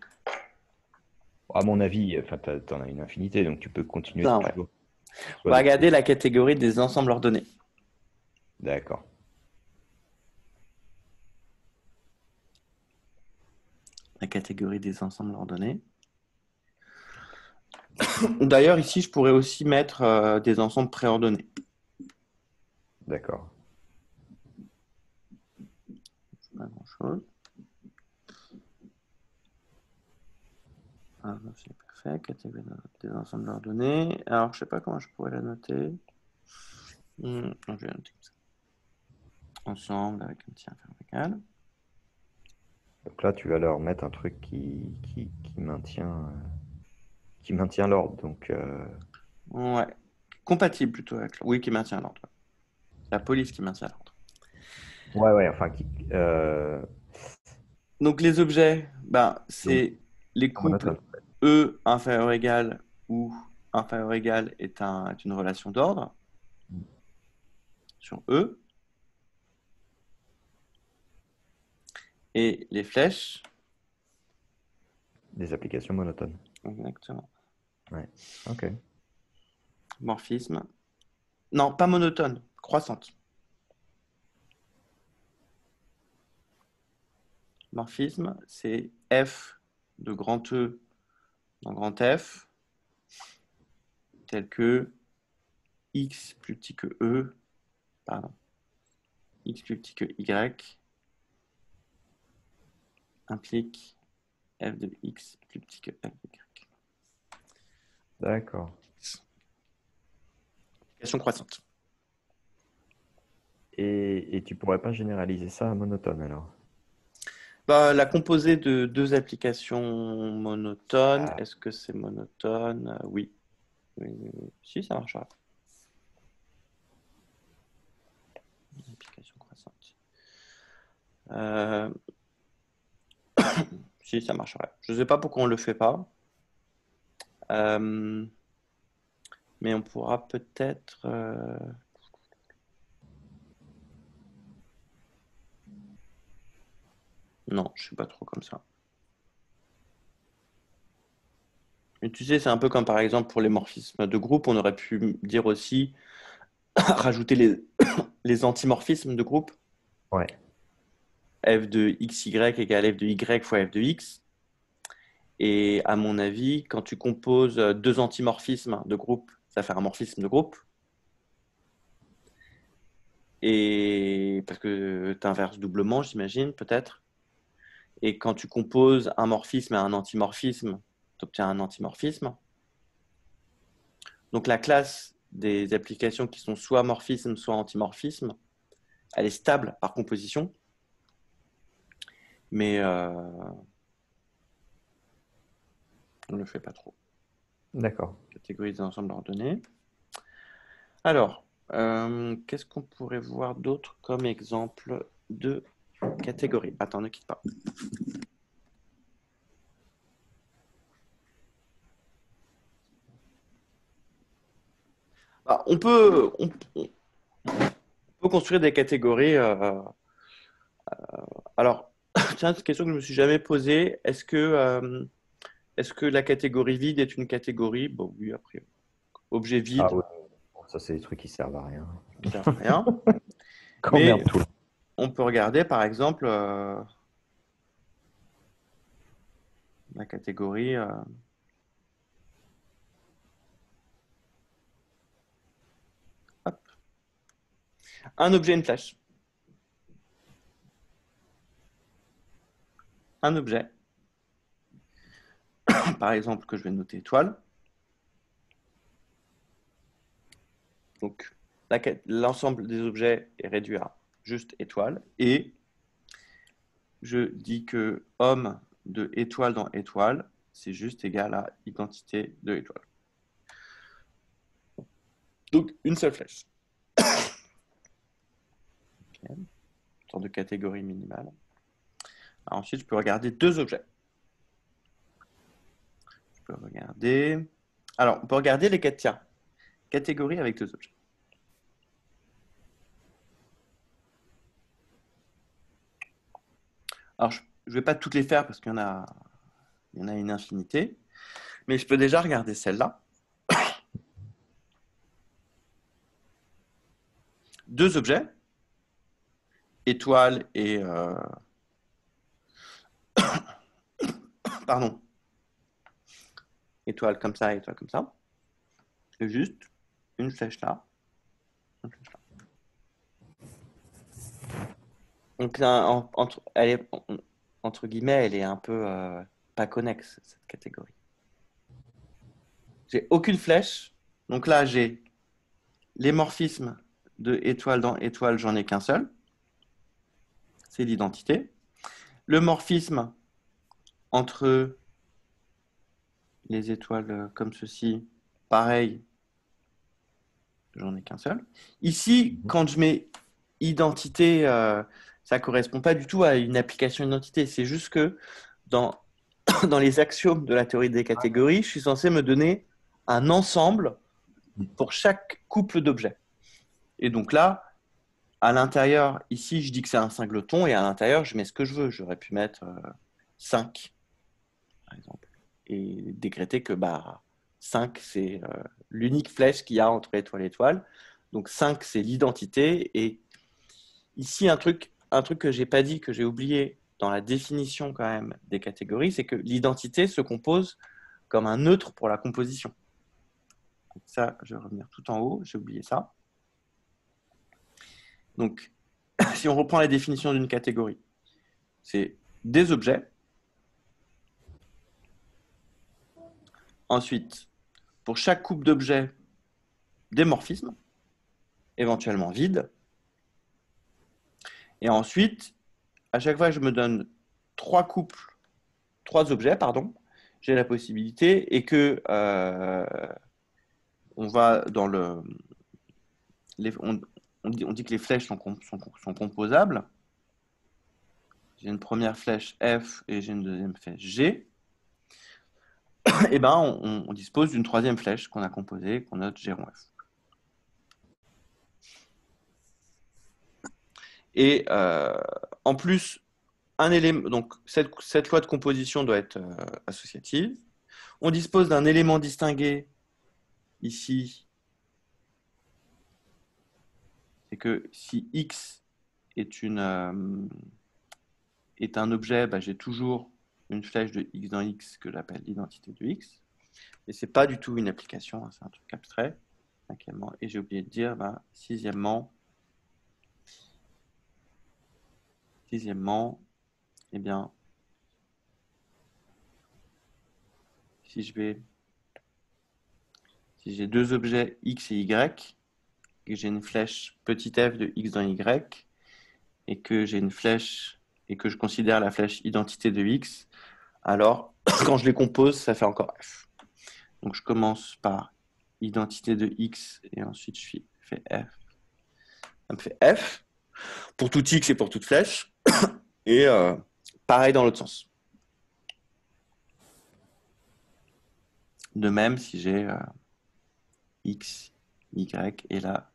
À mon avis, enfin, tu en as une infinité, donc tu peux continuer Non, ouais. toujours. On va regarder la catégorie des ensembles ordonnés. D'accord. La catégorie des ensembles ordonnés. D'ailleurs, ici, je pourrais aussi mettre des ensembles préordonnés. D'accord. Pas grand-chose. Ah, c'est parfait. Catégorie des ensembles ordonnés. Alors, je ne sais pas comment je pourrais la noter. Non, je vais la noter comme ça. Ensemble avec un petit intervalle. Donc là, tu vas leur mettre un truc qui maintient, l'ordre. Donc, Ouais. Compatible plutôt avec. Oui, qui maintient l'ordre. La police qui maintient l'ordre. ouais, enfin, Donc, les objets, ben, donc, c'est les couples monotone. E inférieur égal ou inférieur égal est une relation d'ordre sur E. Et les flèches. Des applications monotones. Exactement. Ouais. Ok. Morphisme. Non, pas monotone, croissante. Morphisme, c'est f de grand E dans grand F, tel que x plus petit que E, pardon, x plus petit que y, implique f de x plus petit que f de y. D'accord. Application croissante. Et tu pourrais pas généraliser ça à monotone alors? Bah, la composée de deux applications monotones, Ah. est-ce que c'est monotone? Oui. Oui, oui, oui. Si, ça marchera. Application croissante. Si, ça marcherait. Je ne sais pas pourquoi on ne le fait pas. Mais on pourra peut-être... Non, je ne suis pas trop comme ça. Mais tu sais, c'est un peu comme par exemple pour les morphismes de groupe, on aurait pu dire aussi rajouter les antimorphismes de groupe. Ouais. F de xy égale f de y fois f de x. Et à mon avis, quand tu composes deux antimorphismes de groupe, ça fait un morphisme de groupe. Et parce que tu inverses doublement, j'imagine, peut-être. Et quand tu composes un morphisme et un antimorphisme, tu obtiens un antimorphisme. Donc la classe des applications qui sont soit morphisme, soit antimorphisme, elle est stable par composition. Mais on ne le fait pas trop. D'accord. Catégorie des ensembles ordonnés. Alors, qu'est-ce qu'on pourrait voir d'autre comme exemple de catégorie? Attends, ne quitte pas. Bah, on peut construire des catégories. Alors, tiens, c'est une question que je ne me suis jamais posée. Est-ce que la catégorie vide est une catégorie? Bon, oui, après. Objet vide, Ah oui. Bon, ça, c'est des trucs qui servent à rien. ça ne sert à rien. Qu'emmerde tout. On peut regarder, par exemple, la catégorie... hop. Un objet, une flèche. Un objet, par exemple, que je vais noter étoile. Donc, l'ensemble des objets est réduit à juste étoile. Et je dis que homme de étoile dans étoile, c'est juste égal à identité de étoile. Donc, une seule flèche. Okay. Une sorte de catégorie minimale. Alors, ensuite, je peux regarder deux objets. Je peux regarder... Alors, on peut regarder les catégories avec deux objets. Alors, je ne vais pas toutes les faire parce qu'il y en a une infinité, mais je peux déjà regarder celle-là. Deux objets, étoile et... pardon. Étoile comme ça, étoile comme ça. Et juste une flèche là. Une flèche là. Donc, là, elle est, entre guillemets, elle est un peu pas connexe, cette catégorie. J'ai aucune flèche. Donc là, j'ai les morphismes de étoile dans étoile, j'en ai qu'un seul. C'est l'identité. Le morphisme entre les étoiles comme ceci, pareil, j'en ai qu'un seul. Ici, quand je mets identité, ça ne correspond pas du tout à une application identité. C'est juste que dans les axiomes de la théorie des catégories, je suis censé me donner un ensemble pour chaque couple d'objets. Et donc là, à l'intérieur, ici, je dis que c'est un singleton et à l'intérieur, je mets ce que je veux. J'aurais pu mettre 5, par exemple, et décréter que 5, c'est l'unique flèche qu'il y a entre étoile et étoile. Donc 5, c'est l'identité. Et ici, un truc que je n'ai pas dit, que j'ai oublié dans la définition quand même des catégories, c'est que l'identité se compose comme un neutre pour la composition. Donc ça, je vais revenir tout en haut, j'ai oublié ça. Donc, si on reprend la définition d'une catégorie, c'est des objets. Ensuite, pour chaque couple d'objets, des morphismes, éventuellement vides. Et ensuite, à chaque fois que je me donne trois objets, j'ai la possibilité et que on va dans on dit que les flèches sont composables. J'ai une première flèche F et j'ai une deuxième flèche G. Et ben, on dispose d'une troisième flèche qu'on a composée, qu'on note G rond F. Et en plus, un élément, donc cette loi de composition doit être associative. On dispose d'un élément distingué ici. C'est que si X est un objet, bah, j'ai toujours une flèche de X dans X que j'appelle l'identité de X. Et ce n'est pas du tout une application, hein, c'est un truc abstrait. Cinquièmement, et j'ai oublié de dire, bah, sixièmement, eh bien, si j'ai deux objets X et Y, et que j'ai une flèche petit f de X dans Y, et que j'ai une flèche, et que je considère la flèche identité de X, alors, quand je les compose, ça fait encore F. Donc, je commence par identité de X, et ensuite, je fais F. Ça me fait F, pour tout X et pour toute flèche, et pareil dans l'autre sens. De même, si j'ai X, Y, et la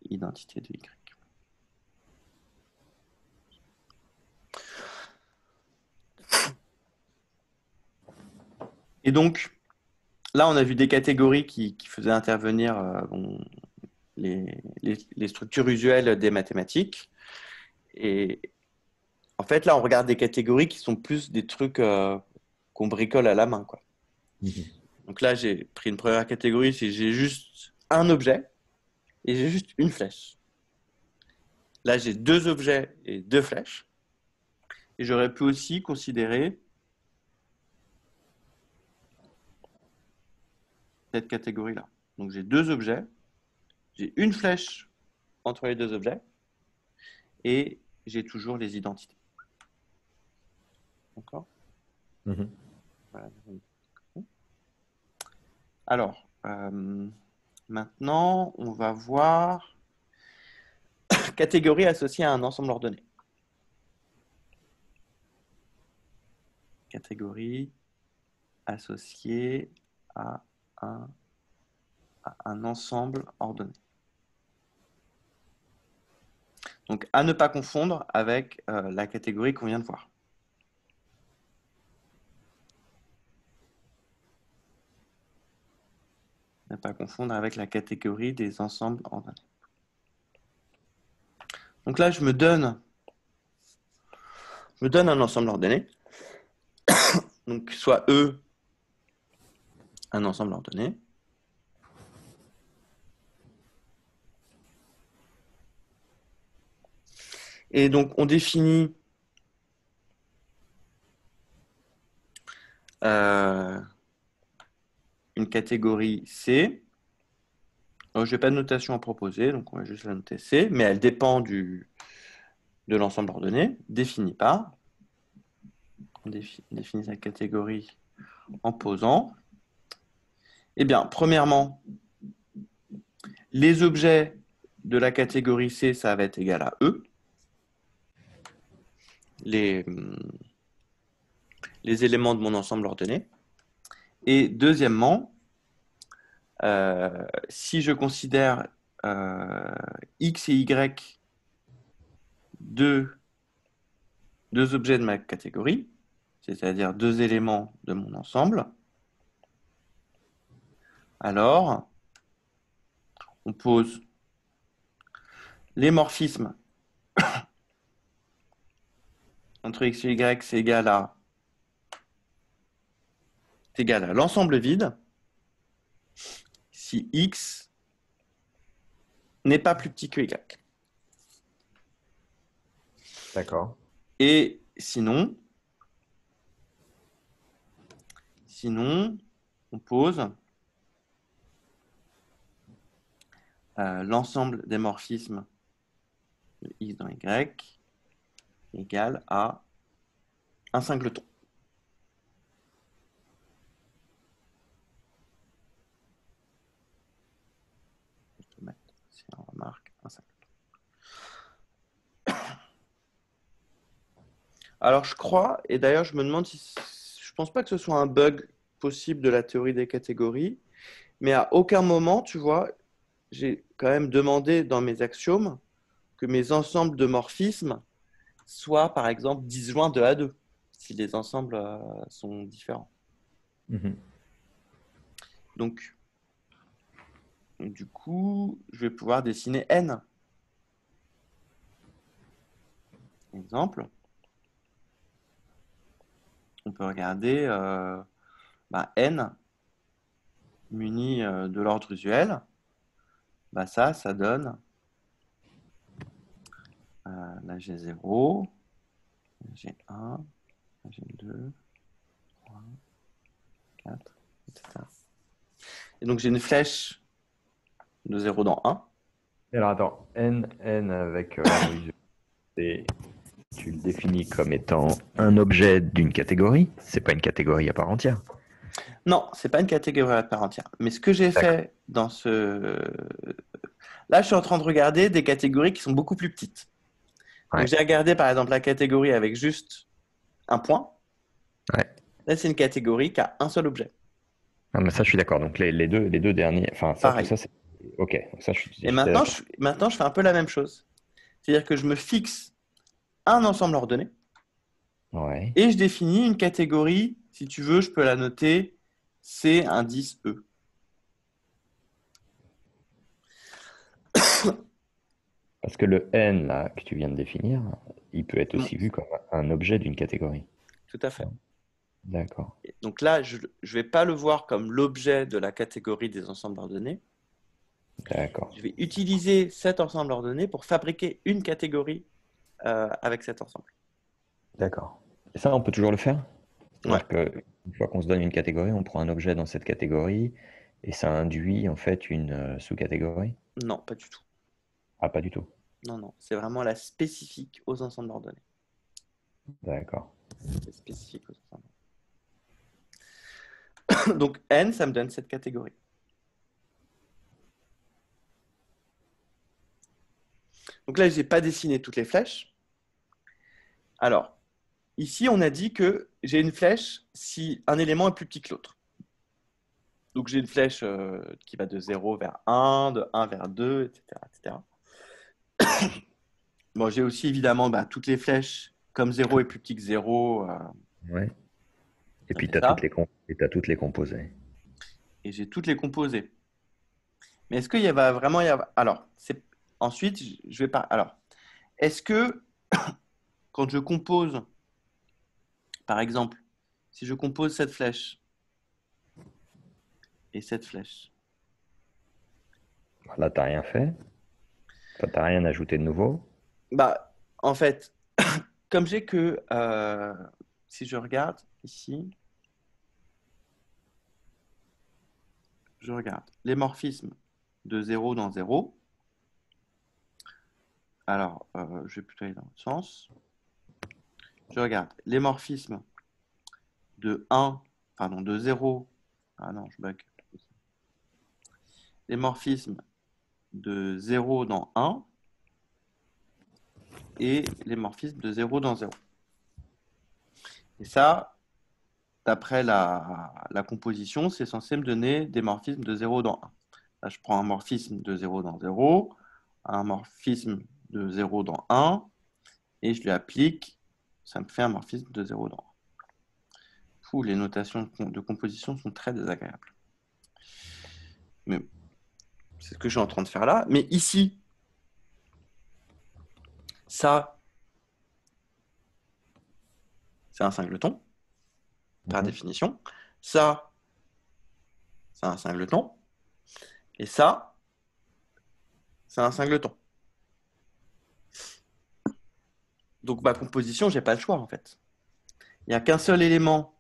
identité de Y. Et donc, là, on a vu des catégories qui faisaient intervenir les structures usuelles des mathématiques. Et en fait, là, on regarde des catégories qui sont plus des trucs qu'on bricole à la main, quoi. Donc là, j'ai pris une première catégorie, c'est j'ai juste un objet et j'ai juste une flèche. Là, j'ai deux objets et deux flèches. Et j'aurais pu aussi considérer cette catégorie-là. Donc, j'ai deux objets, j'ai une flèche entre les deux objets et j'ai toujours les identités. D'accord ? Voilà. Alors, maintenant, on va voir catégorie associée à un ensemble ordonné. Catégorie associée à un ensemble ordonné. Donc, à ne pas confondre avec la catégorie qu'on vient de voir. Ne pas confondre avec la catégorie des ensembles ordonnés. Donc là, je me donne un ensemble ordonné. Donc, soit E, un ensemble ordonné. Et donc, on définit une catégorie C. Alors, je n'ai pas de notation à proposer, donc on va juste la noter C, mais elle dépend de l'ensemble ordonné, défini par. On définit sa catégorie en posant. Eh bien, premièrement, les objets de la catégorie C, ça va être égal à E. Les éléments de mon ensemble ordonné. Et deuxièmement, si je considère X et Y deux objets de ma catégorie, c'est-à-dire deux éléments de mon ensemble, alors on pose les morphismes entre x et y, c'est égal à l'ensemble vide si x n'est pas plus petit que y. D'accord. Et sinon, on pose l'ensemble des morphismes de x dans y égale à un singleton. Je peux mettre ici en remarque un singleton. Alors je crois, et d'ailleurs je me demande si je pense pas que ce soit un bug possible de la théorie des catégories, mais à aucun moment, tu vois, j'ai quand même demandé dans mes axiomes que mes ensembles de morphismes soient par exemple disjoints de A2, si les ensembles sont différents. Mhm. Donc, du coup, je vais pouvoir dessiner N. Exemple, on peut regarder N muni de l'ordre usuel. Ça donne la G0, la G1, la G2, 3, 4, etc. Et donc, j'ai une flèche de 0 dans 1. Alors attends, n avec tu le définis comme étant un objet d'une catégorie. C'est pas une catégorie à part entière. Non, c'est pas une catégorie à part entière. Mais ce que j'ai D'accord. fait dans ce... Là, je suis en train de regarder des catégories qui sont beaucoup plus petites. Donc, Ouais. j'ai regardé, par exemple, la catégorie avec juste un point. Ouais. Là, c'est une catégorie qui a un seul objet. Ah, mais ça, je suis d'accord. Donc les deux derniers, enfin ça, tout Pareil. ça, c'est ok. Ça, Et j'étais d'accord. maintenant, je fais un peu la même chose. C'est-à-dire que je me fixe un ensemble ordonné Ouais. et je définis une catégorie. Si tu veux, je peux la noter C indice E. Parce que le n là que tu viens de définir, il peut être Bon, aussi vu comme un objet d'une catégorie. tout à fait. D'accord. Donc là, je ne vais pas le voir comme l'objet de la catégorie des ensembles ordonnés. D'accord. Je vais utiliser cet ensemble ordonné pour fabriquer une catégorie avec cet ensemble. D'accord. Et ça, on peut toujours le faire? Ouais. C'est-à-dire qu'une fois qu'on se donne une catégorie, on prend un objet dans cette catégorie et ça induit en fait une sous-catégorie? Non, pas du tout. Ah, pas du tout. Non, non. C'est vraiment la spécifique aux ensembles ordonnés. D'accord. C'est spécifique aux ensembles ordonnés. Donc N, ça me donne cette catégorie. Donc là, je n'ai pas dessiné toutes les flèches. Alors, ici, on a dit que j'ai une flèche si un élément est plus petit que l'autre. Donc j'ai une flèche qui va de 0 vers 1, de 1 vers 2, etc. etc. Bon, j'ai aussi évidemment toutes les flèches, comme 0 est plus petit que 0, Ouais. Et ça puis fait tu as ça. t'as toutes les composées. Et j'ai toutes les composées. Mais est-ce qu'il y va vraiment y avoir... Alors, ensuite, je vais pas... Alors, est-ce que quand je compose, par exemple, si je compose cette flèche et cette flèche, Là, tu n'as rien fait. Tu n'as rien ajouté de nouveau. en fait, comme j'ai que... si je regarde ici, je regarde les morphismes de 0 dans 0. Alors, je vais plutôt aller dans l'autre sens. Je regarde les morphismes de 1, pardon, de 0. Ah non, je bug. Les morphismes de 0 dans 1 et les morphismes de 0 dans 0. Et ça, d'après la composition, c'est censé me donner des morphismes de 0 dans 1. Là, je prends un morphisme de 0 dans 0, un morphisme de 0 dans 1, et je lui applique, ça me fait un morphisme de 0 dans 1. Fou, les notations de composition sont très désagréables. Mais c'est ce que je suis en train de faire là. Mais ici, ça, c'est un singleton, par définition. Ça, c'est un singleton. Et ça, c'est un singleton. Donc, ma composition, je n'ai pas le choix, en fait. Il n'y a qu'un seul élément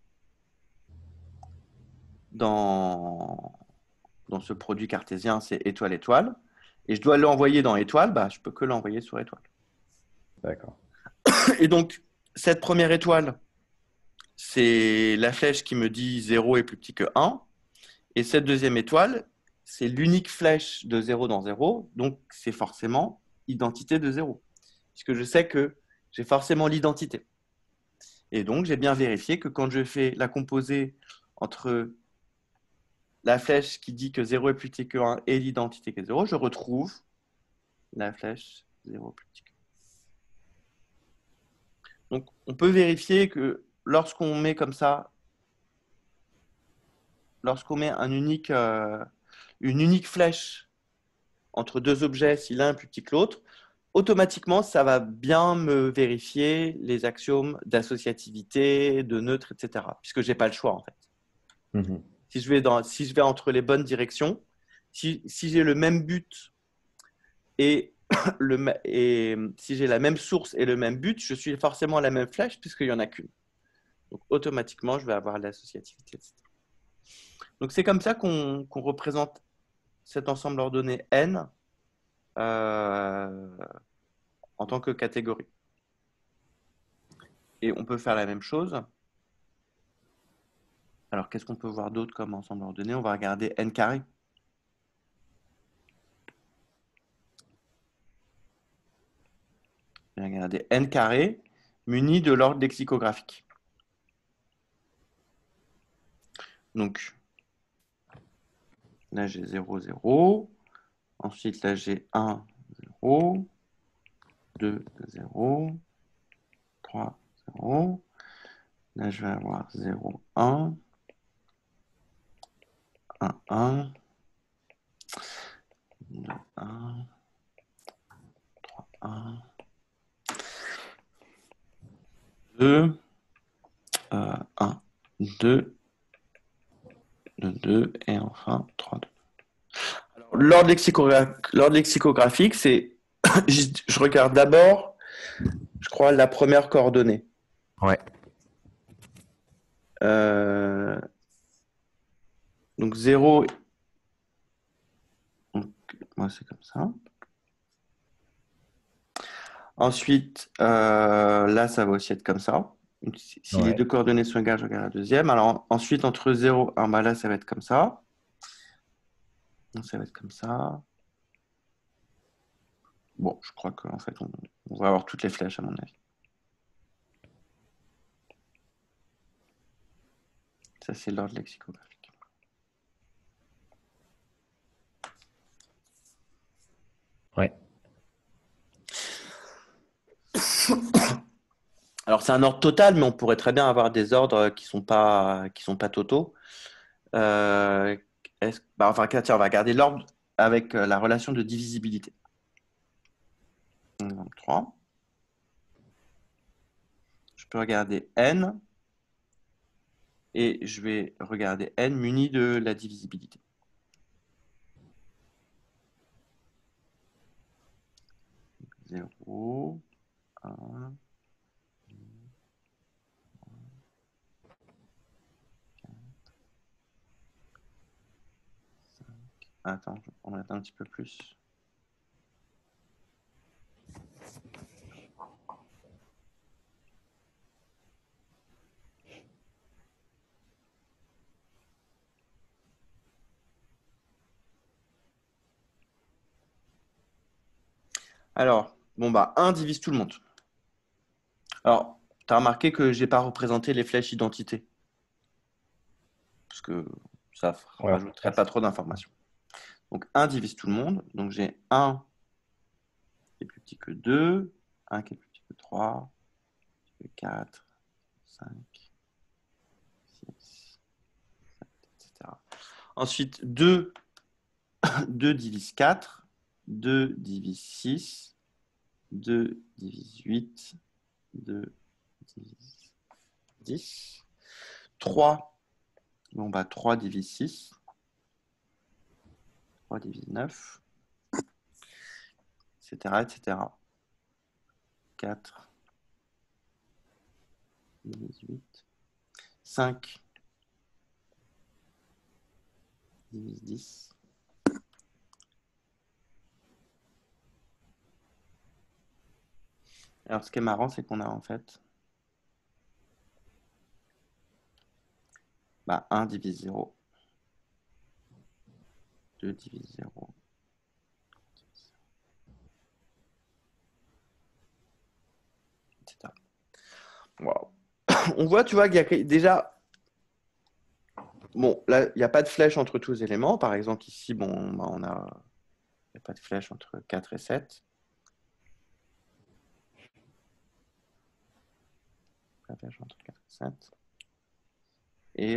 dans ce produit cartésien, c'est étoile, étoile. Et je dois l'envoyer dans étoile, bah, je ne peux que l'envoyer sur étoile. D'accord. Et donc, cette première étoile, c'est la flèche qui me dit 0 est plus petit que 1. Et cette deuxième étoile, c'est l'unique flèche de 0 dans 0. Donc, c'est forcément identité de 0. Puisque je sais que j'ai forcément l'identité. Et donc, j'ai bien vérifié que quand je fais la composée entre la flèche qui dit que 0 est plus petit que 1 et l'identité qui est 0, je retrouve la flèche 0 plus petit que 1. Donc, on peut vérifier que lorsqu'on met comme ça, lorsqu'on met une unique flèche entre deux objets, si l'un est plus petit que l'autre, automatiquement, ça va bien me vérifier les axiomes d'associativité, de neutre, etc. Puisque je n'ai pas le choix, en fait. Mhm. Si je vais entre les bonnes directions, si j'ai le même but et si j'ai la même source et le même but, je suis forcément à la même flèche puisqu'il n'y en a qu'une. Donc, automatiquement, je vais avoir l'associativité, etc. Donc, c'est comme ça qu'on représente cet ensemble ordonné N en tant que catégorie. Et on peut faire la même chose. Alors, qu'est-ce qu'on peut voir d'autre comme ensemble ordonné? On va regarder N carré. On va regarder N carré muni de l'ordre lexicographique. Donc, là, j'ai 0, 0. Ensuite, là, j'ai 1, 0, 2, 0, 3, 0. Là, je vais avoir 0, 1, 1, 1, 2, 1, 3, 1, 2, 1, 2, 2, 2, et enfin 3, 2. L'ordre lexicographique, c'est je regarde d'abord, je crois, la première coordonnée. Ouais. Donc 0, donc, moi c'est comme ça. Ensuite, là, ça va aussi être comme ça. Donc, si les deux coordonnées sont égales, je regarde la deuxième. Alors ensuite, entre 0 et 1, bah là, ça va être comme ça. Donc, ça va être comme ça. Bon, je crois qu'en fait, on va avoir toutes les flèches, à mon avis. Ça, c'est l'ordre lexicographique. Ouais. Alors, c'est un ordre total, mais on pourrait très bien avoir des ordres qui sont pas totaux. Enfin, tiens, on va regarder l'ordre avec la relation de divisibilité. 3. Je peux regarder n et je vais regarder n muni de la divisibilité. Donc, 0, 1, 2, 3, 4, 5. Attends, je vais en mettre un petit peu plus. Alors, bon, bah, 1 divise tout le monde. Alors, tu as remarqué que je n'ai pas représenté les flèches identité. Parce que ça ne rajouterait pas trop d'informations. Donc, 1 divise tout le monde. Donc, j'ai 1 qui est plus petit que 2, 1 qui est plus petit que 3, 4, 5, 6, 7, etc. Ensuite, 2 divise 4, 2 divise 6, 2 divise 8, 2 divise 10. 3, bon, bah, 3 divise 6. 3 divise 9, etc., etc. 4 divise 8. 5 divise 10. Alors, ce qui est marrant, c'est qu'on a en fait 1 divise 0, 2 divise 0, etc. Wow. On voit, tu vois, qu'il y a déjà... Bon, là, il n'y a pas de flèche entre tous les éléments. Par exemple, ici, bon, on a... Il n'y a pas de flèche entre 4 et 7. Pas de flèche entre 4 et 7. Et...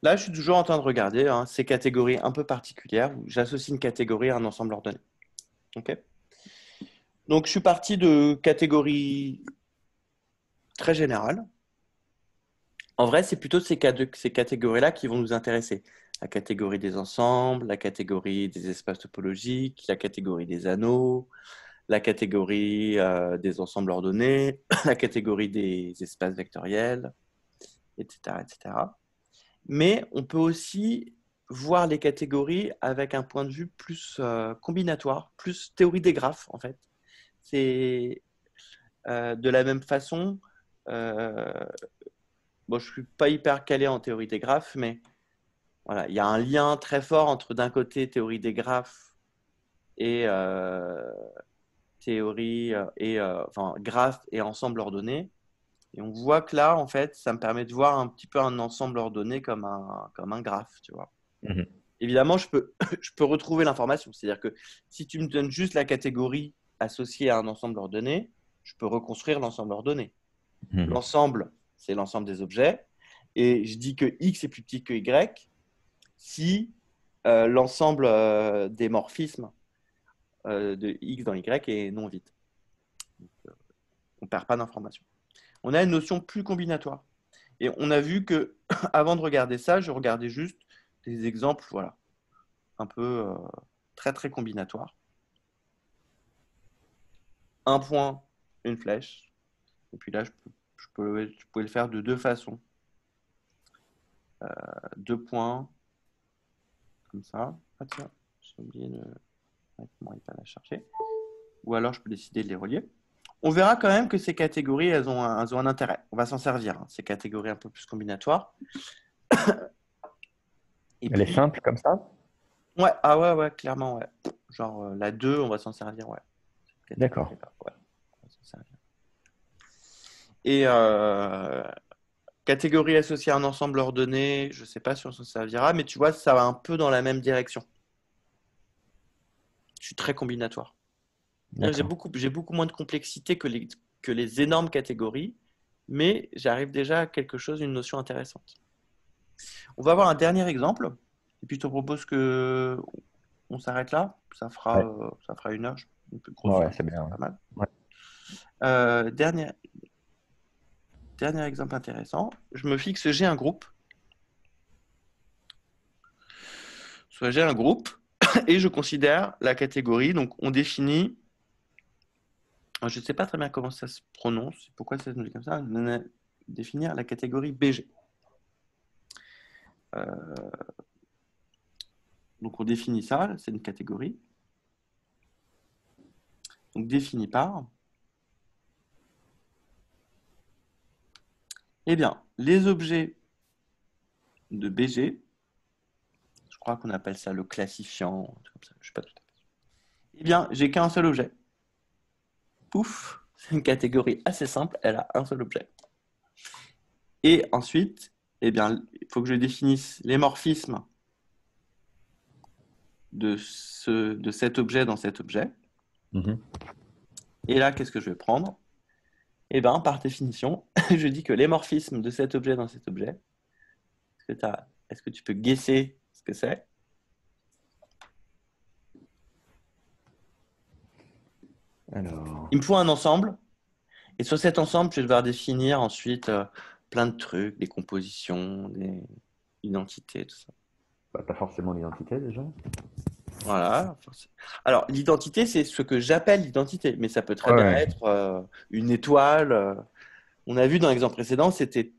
Là, je suis toujours en train de regarder ces catégories un peu particulières où j'associe une catégorie à un ensemble ordonné. Okay, donc, je suis parti de catégories très générales. En vrai, c'est plutôt ces catégories-là qui vont nous intéresser. La catégorie des ensembles, la catégorie des espaces topologiques, la catégorie des anneaux, la catégorie des ensembles ordonnés, la catégorie des espaces vectoriels, etc., etc. Mais on peut aussi voir les catégories avec un point de vue plus combinatoire, plus théorie des graphes, en fait. C'est de la même façon, bon, je ne suis pas hyper calé en théorie des graphes, mais voilà, il y a un lien très fort entre d'un côté théorie des graphes et enfin, graphes et ensemble ordonné. Et on voit que là, en fait, ça me permet de voir un petit peu un ensemble ordonné comme un graphe, tu vois. Mhm. Évidemment, je peux, je peux retrouver l'information. C'est-à-dire que si tu me donnes juste la catégorie associée à un ensemble ordonné, je peux reconstruire l'ensemble ordonné. Mhm. L'ensemble, c'est l'ensemble des objets. Et je dis que X est plus petit que Y si l'ensemble des morphismes de X dans Y est non vide. On ne perd pas d'information. On a une notion plus combinatoire. Et on a vu que avant de regarder ça, je regardais juste des exemples, voilà, un peu très très combinatoires. Un point, une flèche. Et puis là, je pouvais le faire de deux façons. 2 points, comme ça. Ah tiens, j'ai oublié de mettre mon iPad à chercher. Ou alors, je peux décider de les relier. On verra quand même que ces catégories, elles ont un intérêt. On va s'en servir, ces catégories un peu plus combinatoires. Et Elle est puis, simple comme ça? ouais, ah ouais, clairement, ouais. Genre la 2, on va s'en servir, ouais. D'accord. Ouais, on va s'en servir. Et catégorie associée à un ensemble ordonné, je ne sais pas si on s'en servira, mais tu vois, ça va un peu dans la même direction. Je suis très combinatoire. J'ai D'accord. beaucoup moins de complexité que les énormes catégories, mais j'arrive déjà à quelque chose, une notion intéressante. On va avoir un dernier exemple, et puis je te propose que on s'arrête là. Ouais, Ça fera 1 heure, on peut ouais, grossir ouais, un c'est peu, bien. c'est pas mal. Ouais. Dernier exemple intéressant. Je me fixe, j'ai un groupe. Soit j'ai un groupe et je considère la catégorie. Donc on définit. Je ne sais pas très bien comment ça se prononce. Pourquoi ça se dit comme ça? Définir la catégorie BG. Donc on définit ça, c'est une catégorie. Donc défini par, eh bien, les objets de BG, je crois qu'on appelle ça le classifiant, un truc comme ça, je ne suis pas tout à fait sûr. Eh bien, j'ai qu'un seul objet. Pouf, c'est une catégorie assez simple, elle a un seul objet. Et ensuite, eh bien, il faut que je définisse les morphismes de cet objet dans cet objet. Mhm. Et là, qu'est-ce que je vais prendre? Eh bien, par définition, je dis que les morphismes de cet objet dans cet objet, est-ce que tu peux guesser ce que c'est? Alors, Il me faut un ensemble. Et sur cet ensemble, je vais devoir définir ensuite plein de trucs, des compositions, des identités, tout ça. pas forcément l'identité déjà. Voilà. Alors, l'identité, c'est ce que j'appelle l'identité, mais ça peut très Ouais, bien ouais. être une étoile. On a vu dans l'exemple précédent, c'était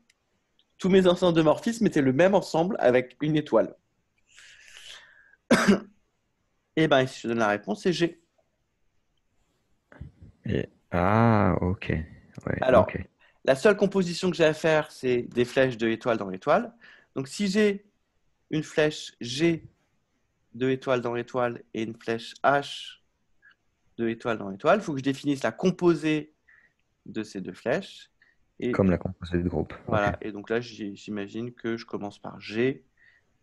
tous mes ensembles de morphismes étaient le même ensemble avec une étoile. Et bien, ici, je donne la réponse, c'est G. Ah, ok. Ouais, Alors, ok. la seule composition que j'ai à faire, c'est des flèches de étoile dans l'étoile. Donc, si j'ai une flèche G de étoile dans l'étoile et une flèche H de étoile dans l'étoile, il faut que je définisse la composée de ces deux flèches. Et Comme la composée de groupe. Ok. voilà. Et donc là, j'imagine que je commence par G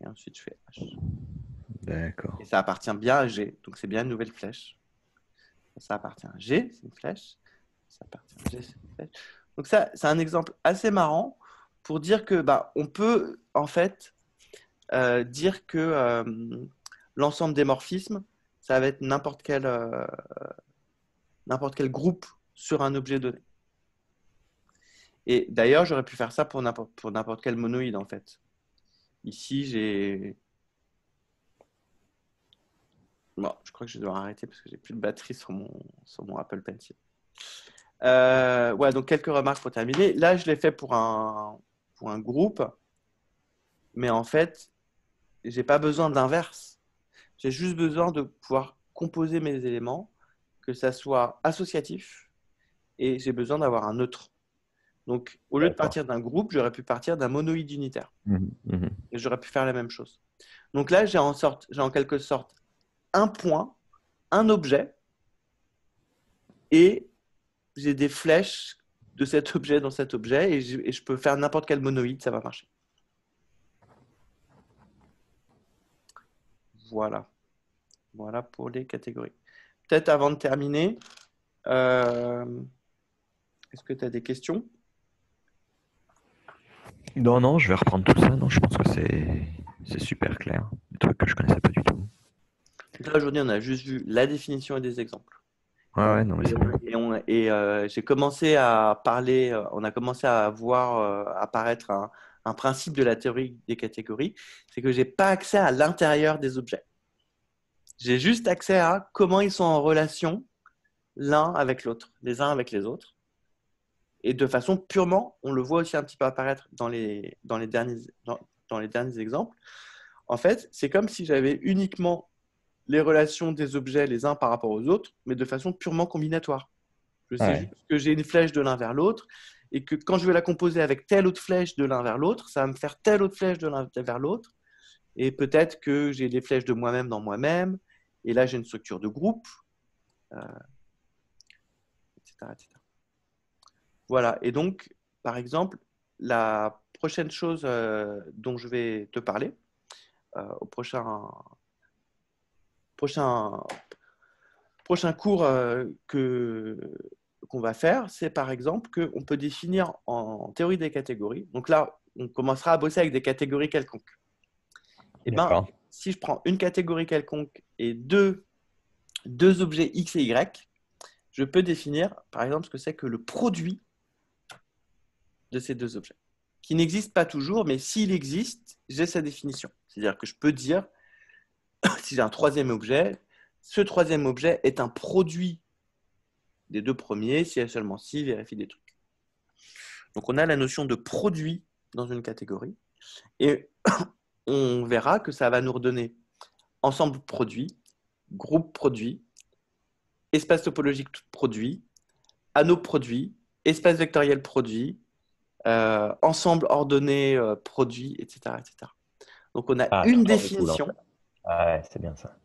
et ensuite je fais H. D'accord. Et ça appartient bien à G. Donc c'est bien une nouvelle flèche. Ça appartient à G, c'est une flèche. Ça appartient à G, c'est une flèche. Donc ça, c'est un exemple assez marrant pour dire que on peut en fait dire que l'ensemble des morphismes, ça va être n'importe quel groupe sur un objet donné. Et d'ailleurs, j'aurais pu faire ça pour n'importe quel monoïde, en fait. Ici, j'ai... Bon, je crois que je dois arrêter parce que j'ai plus de batterie sur mon Apple Pencil. Ouais, donc quelques remarques pour terminer. Là, je l'ai fait pour un groupe, mais en fait, j'ai pas besoin d'inverse. J'ai juste besoin de pouvoir composer mes éléments, que ça soit associatif, et j'ai besoin d'avoir un neutre. Donc, au lieu de D'accord. partir d'un groupe, j'aurais pu partir d'un monoïde unitaire. Mhm, mhm. Et j'aurais pu faire la même chose. Donc là, j'ai en quelque sorte un point, un objet, et j'ai des flèches de cet objet dans cet objet, et je peux faire n'importe quel monoïde, ça va marcher. Voilà. Voilà pour les catégories. Peut-être avant de terminer, euh, est-ce que tu as des questions? Non, non, je vais reprendre tout ça. Non, je pense que c'est super clair. Des trucs que je connaissais pas du tout. Là, aujourd'hui, on a juste vu la définition et des exemples. Ouais, ouais, non, mais c'est bien. J'ai commencé à parler, on a commencé à voir apparaître un principe de la théorie des catégories, c'est que je n'ai pas accès à l'intérieur des objets. J'ai juste accès à comment ils sont en relation l'un avec l'autre, les uns avec les autres. Et de façon purement, on le voit aussi un petit peu apparaître dans les derniers exemples. En fait, c'est comme si j'avais uniquement les relations des objets les uns par rapport aux autres, mais de façon purement combinatoire. Je sais Ouais. juste que j'ai une flèche de l'un vers l'autre et que quand je vais la composer avec telle autre flèche de l'un vers l'autre, ça va me faire telle autre flèche de l'un vers l'autre. Et peut-être que j'ai des flèches de moi-même dans moi-même. Et là, j'ai une structure de groupe, etc., etc. Voilà. Et donc, par exemple, la prochaine chose dont je vais te parler au prochain, prochain cours qu'on va faire, c'est par exemple qu'on peut définir en théorie des catégories. Donc là, on commencera à bosser avec des catégories quelconques. Et ben, D'accord. si je prends une catégorie quelconque et deux objets X et Y, je peux définir, par exemple, ce que c'est que le produit de ces deux objets, qui n'existe pas toujours, mais s'il existe, j'ai sa définition. C'est-à-dire que je peux dire, si j'ai un troisième objet, ce troisième objet est un produit des deux premiers, si et seulement si, vérifie des trucs. Donc on a la notion de produit dans une catégorie, et on verra que ça va nous redonner ensemble produit, groupe produit, espace topologique produit, anneau produit, espace vectoriel produit, ensemble ordonné produit, etc., etc. Donc on a Ah, une tout change de cool, en définition, fait. Ouais, c'est bien ça.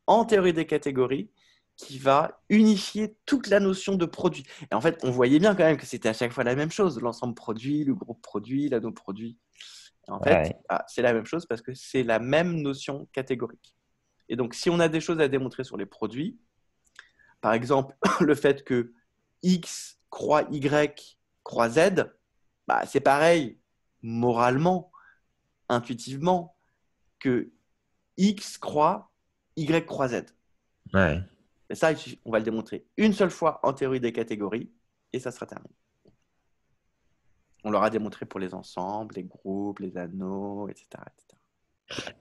en théorie des catégories qui va unifier toute la notion de produit. Et en fait, on voyait bien quand même que c'était à chaque fois la même chose, l'ensemble produit, le groupe produit, l'anneau produit. Et en fait, Ouais. c'est la même chose parce que c'est la même notion catégorique. Et donc, si on a des choses à démontrer sur les produits, par exemple, le fait que X croît Y croît Z, c'est pareil moralement, intuitivement, que X croît Y croît Z. Ouais. Et ça, on va le démontrer une seule fois en théorie des catégories et ça sera terminé. On l'aura démontré pour les ensembles, les groupes, les anneaux, etc. etc.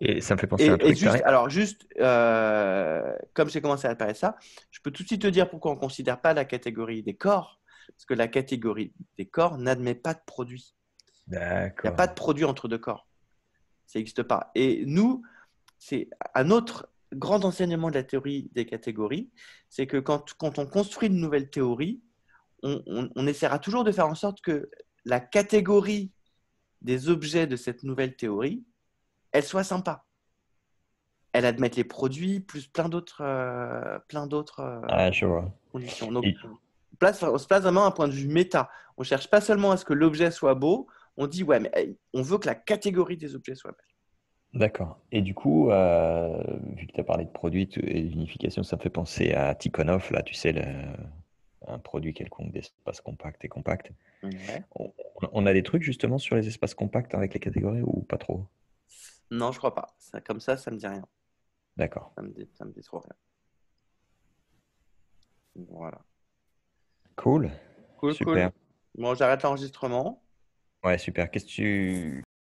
Et ça me fait penser à un Et truc juste, pareil. alors juste, comme j'ai commencé à parler de ça, je peux tout de suite te dire pourquoi on ne considère pas la catégorie des corps, parce que la catégorie des corps n'admet pas de produit. Il n'y a D'accord. pas de produit entre deux corps. Ça n'existe pas. Et nous, c'est un autre grand enseignement de la théorie des catégories, c'est que quand on construit une nouvelle théorie, on essaiera toujours de faire en sorte que la catégorie des objets de cette nouvelle théorie, elle soit sympa. Elle admette les produits, plus plein d'autres Ah, je vois. conditions. Donc, Et, on se place vraiment à un point de vue méta. On ne cherche pas seulement à ce que l'objet soit beau, on dit, ouais, mais on veut que la catégorie des objets soit belle. d'accord. Et du coup, vu que tu as parlé de produits et d'unification, ça me fait penser à Tikhonov, là, tu sais, un produit quelconque d'espace compact et compact. Ouais. On a des trucs justement sur les espaces compacts avec les catégories ou pas trop? Non, je crois pas. Ça, comme ça me dit rien. D'accord. Ça me dit trop rien. Voilà. Cool. Cool, cool. Super. Bon, j'arrête l'enregistrement. Ouais, super. Qu'est-ce que tu